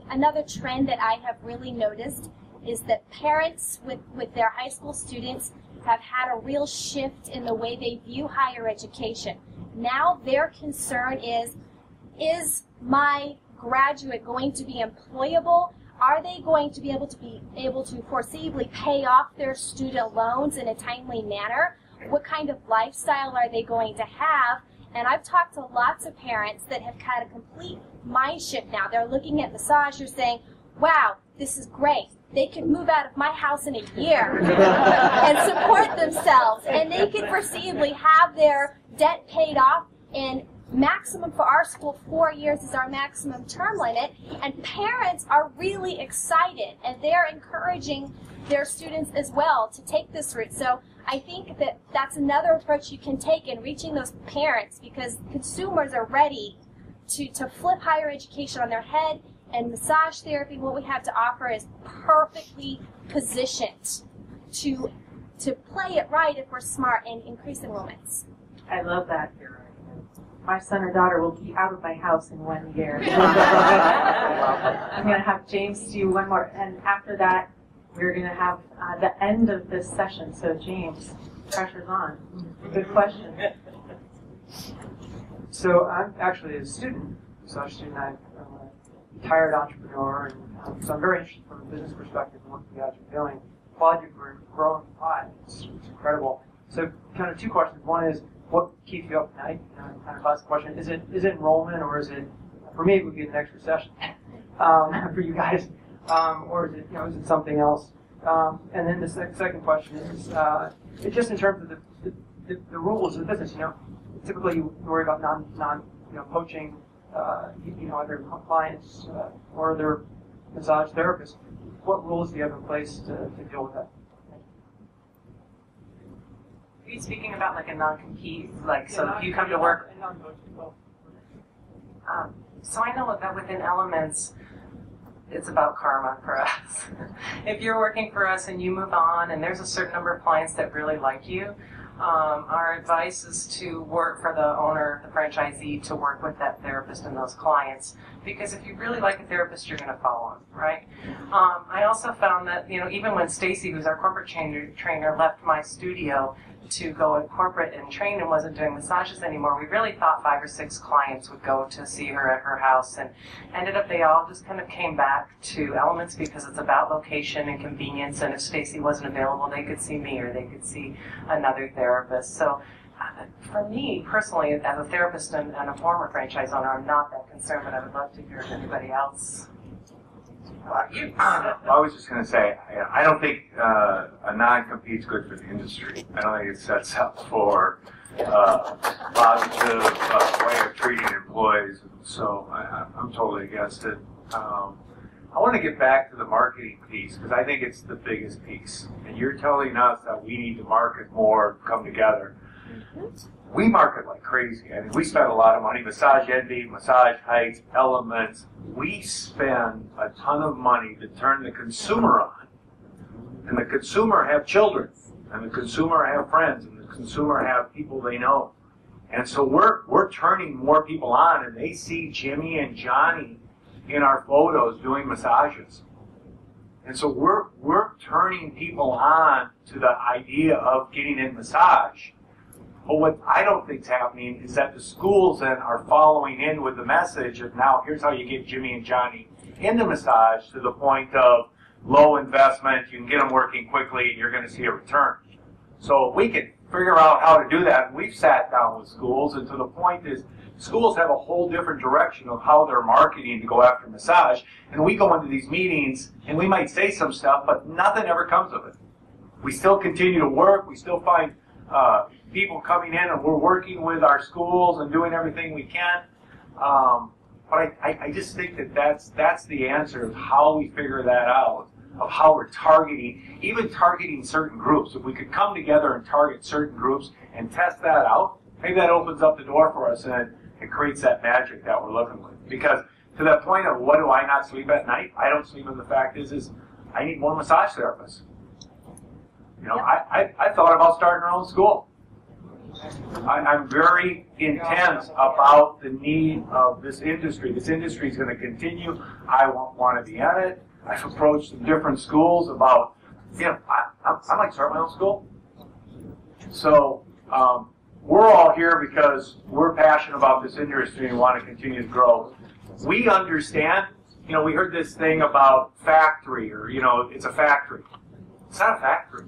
N: Another trend that I have really noticed is that parents with their high school students have had a real shift in the way they view higher education. Now their concern is my graduate going to be employable? Are they going to be able to foreseeably pay off their student loans in a timely manner? What kind of lifestyle are they going to have? And I've talked to lots of parents that have had a complete mind shift now. They're looking at massage, saying, wow, this is great. They can move out of my house in a year and support themselves, and they can foreseeably have their debt paid off. And maximum for our school, 4 years is our maximum term limit, and parents are really excited, and they're encouraging their students as well to take this route. So I think that that's another approach you can take in reaching those parents, because consumers are ready to flip higher education on their head, and massage therapy, what we have to offer, is perfectly positioned to play it right if we're smart and increase enrollments.
A: I love that. My son or daughter will be out of my house in 1 year. I'm going to have James do one more, and after that, we're going to have the end of this session. So James, pressure's on. Good question.
Q: So I'm actually a student, massage student. I'm a retired entrepreneur, and so I'm very interested from a business perspective in what you guys are doing. Applaud you for growing the pie. It's incredible. So kind of two questions. One is, what keeps you up at night? Kind of classic question. Is it enrollment, or is it, for me, it would be the next recession for you guys, or is it something else? And then the second question is, it's just in terms of the rules of the business. Typically you worry about non poaching, other clients or other massage therapists. What rules do you have in place to deal with that?
E: Are you speaking about like a non-compete? So if you come to work... So I know that within Elements, it's about karma for us. If you're working for us and you move on and there's a certain number of clients that really like you, our advice is to work for the owner, the franchisee, to work with that therapist and those clients. Because if you really like a therapist, you're going to follow him, right? I also found that, even when Stacy, who's our corporate trainer, left my studio to go in corporate and train and wasn't doing massages anymore, we really thought 5 or 6 clients would go to see her at her house, and ended up they all just kind of came back to Elements because it's about location and convenience, and if Stacy wasn't available, they could see me or they could see another therapist. So for me personally, as a therapist and a former franchise owner, I'm not that concerned, but I would love to hear if anybody else.
F: I was just going to say, I don't think a non-compete's good for the industry. I don't think it sets up for a positive way of treating employees. So I'm totally against it. I want to get back to the marketing piece, because I think it's the biggest piece. And you're telling us that we need to market more, come together. We market like crazy. I mean, we spend a lot of money. Massage Envy, Massage Heights, Elements. We spend a ton of money to turn the consumer on. And the consumer have children. And the consumer have friends. And the consumer have people they know. And so we're turning more people on. And they see Jimmy and Johnny in our photos doing massages. And so we're turning people on to the idea of getting in massage. But what I don't think is happening is that the schools then are following in with the message of, now here's how you get Jimmy and Johnny into massage, to the point of low investment, you can get them working quickly, and you're going to see a return. So if we can figure out how to do that, we've sat down with schools, and to the point is, schools have a whole different direction of how they're marketing to go after massage, and we go into these meetings, and we might say some stuff, but nothing ever comes of it. We still continue to work, we still find people coming in, and we're working with our schools and doing everything we can. But I just think that that's the answer of how we figure that out, of how we're targeting, even targeting certain groups. If we could come together and target certain groups and test that out, maybe that opens up the door for us, and it creates that magic that we're looking with. Because to that point of, what do I not sleep at night? I don't sleep, and the fact is I need more massage therapists. You know, I thought about starting our own school. I'm very intense about the need of this industry. This industry is going to continue. I want to be at it. I've approached some different schools about, you know, I'd like to start my own school. So we're all here because we're passionate about this industry and want to continue to grow. We understand, you know, we heard this thing about factory, or, you know, it's a factory. It's not a factory.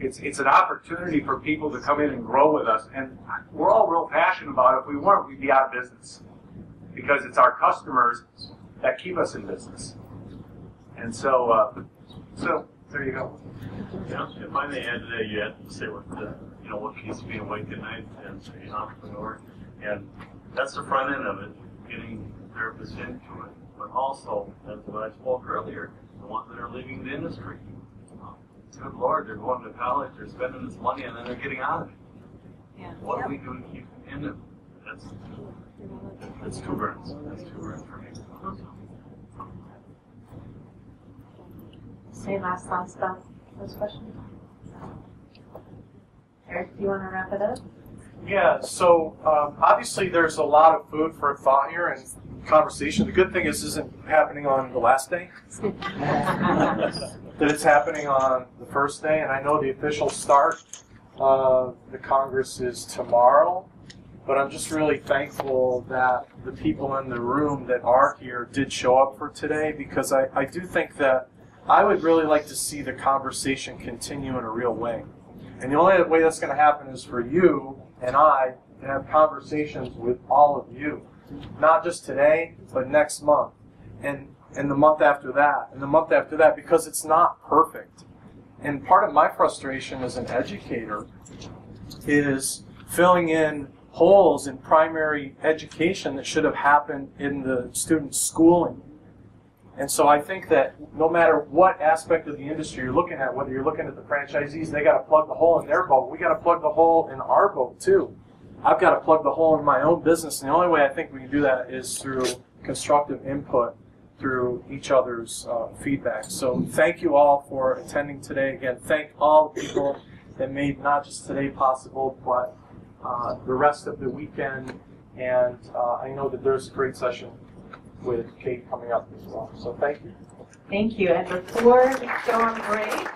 F: It's an opportunity for people to come in and grow with us, and we're all real passionate about it. If we weren't, we'd be out of business, because it's our customers that keep us in business. And so, there you go.
C: Yeah, if I may add to that, you had to say what what keeps me awake at night as an entrepreneur, and that's the front end of it, getting therapists into it. But also, as what I spoke earlier, the ones that are leaving the industry. Good Lord, they're going to college, they're spending this money, and then they're getting out of it.
A: Yeah.
C: What do we do to keep them in it? That's two burns. That's two burns for me.
A: Say last thoughts about those questions. Eric, do you want to wrap it up?
B: Yeah, so obviously there's a lot of food for thought here and conversation. The good thing is, this isn't happening on the last day. That it's happening on the first day, and I know the official start of the Congress is tomorrow, but I'm just really thankful that the people in the room that are here did show up for today, because I do think that I would really like to see the conversation continue in a real way. And the only way that's going to happen is for you and I to have conversations with all of you. Not just today, but next month. And the month after that, and the month after that, because it's not perfect. And part of my frustration as an educator is filling in holes in primary education that should have happened in the student's schooling. And so I think that no matter what aspect of the industry you're looking at, whether you're looking at the franchisees, they got to plug the hole in their boat. We got to plug the hole in our boat too. I've got to plug the hole in my own business, and the only way I think we can do that is through constructive input, through each other's feedback. So thank you all for attending today. Again, thank all the people that made not just today possible, but the rest of the weekend. And I know that there's a great session with Kate coming up as well. So thank you.
A: Thank you. And before we go on break,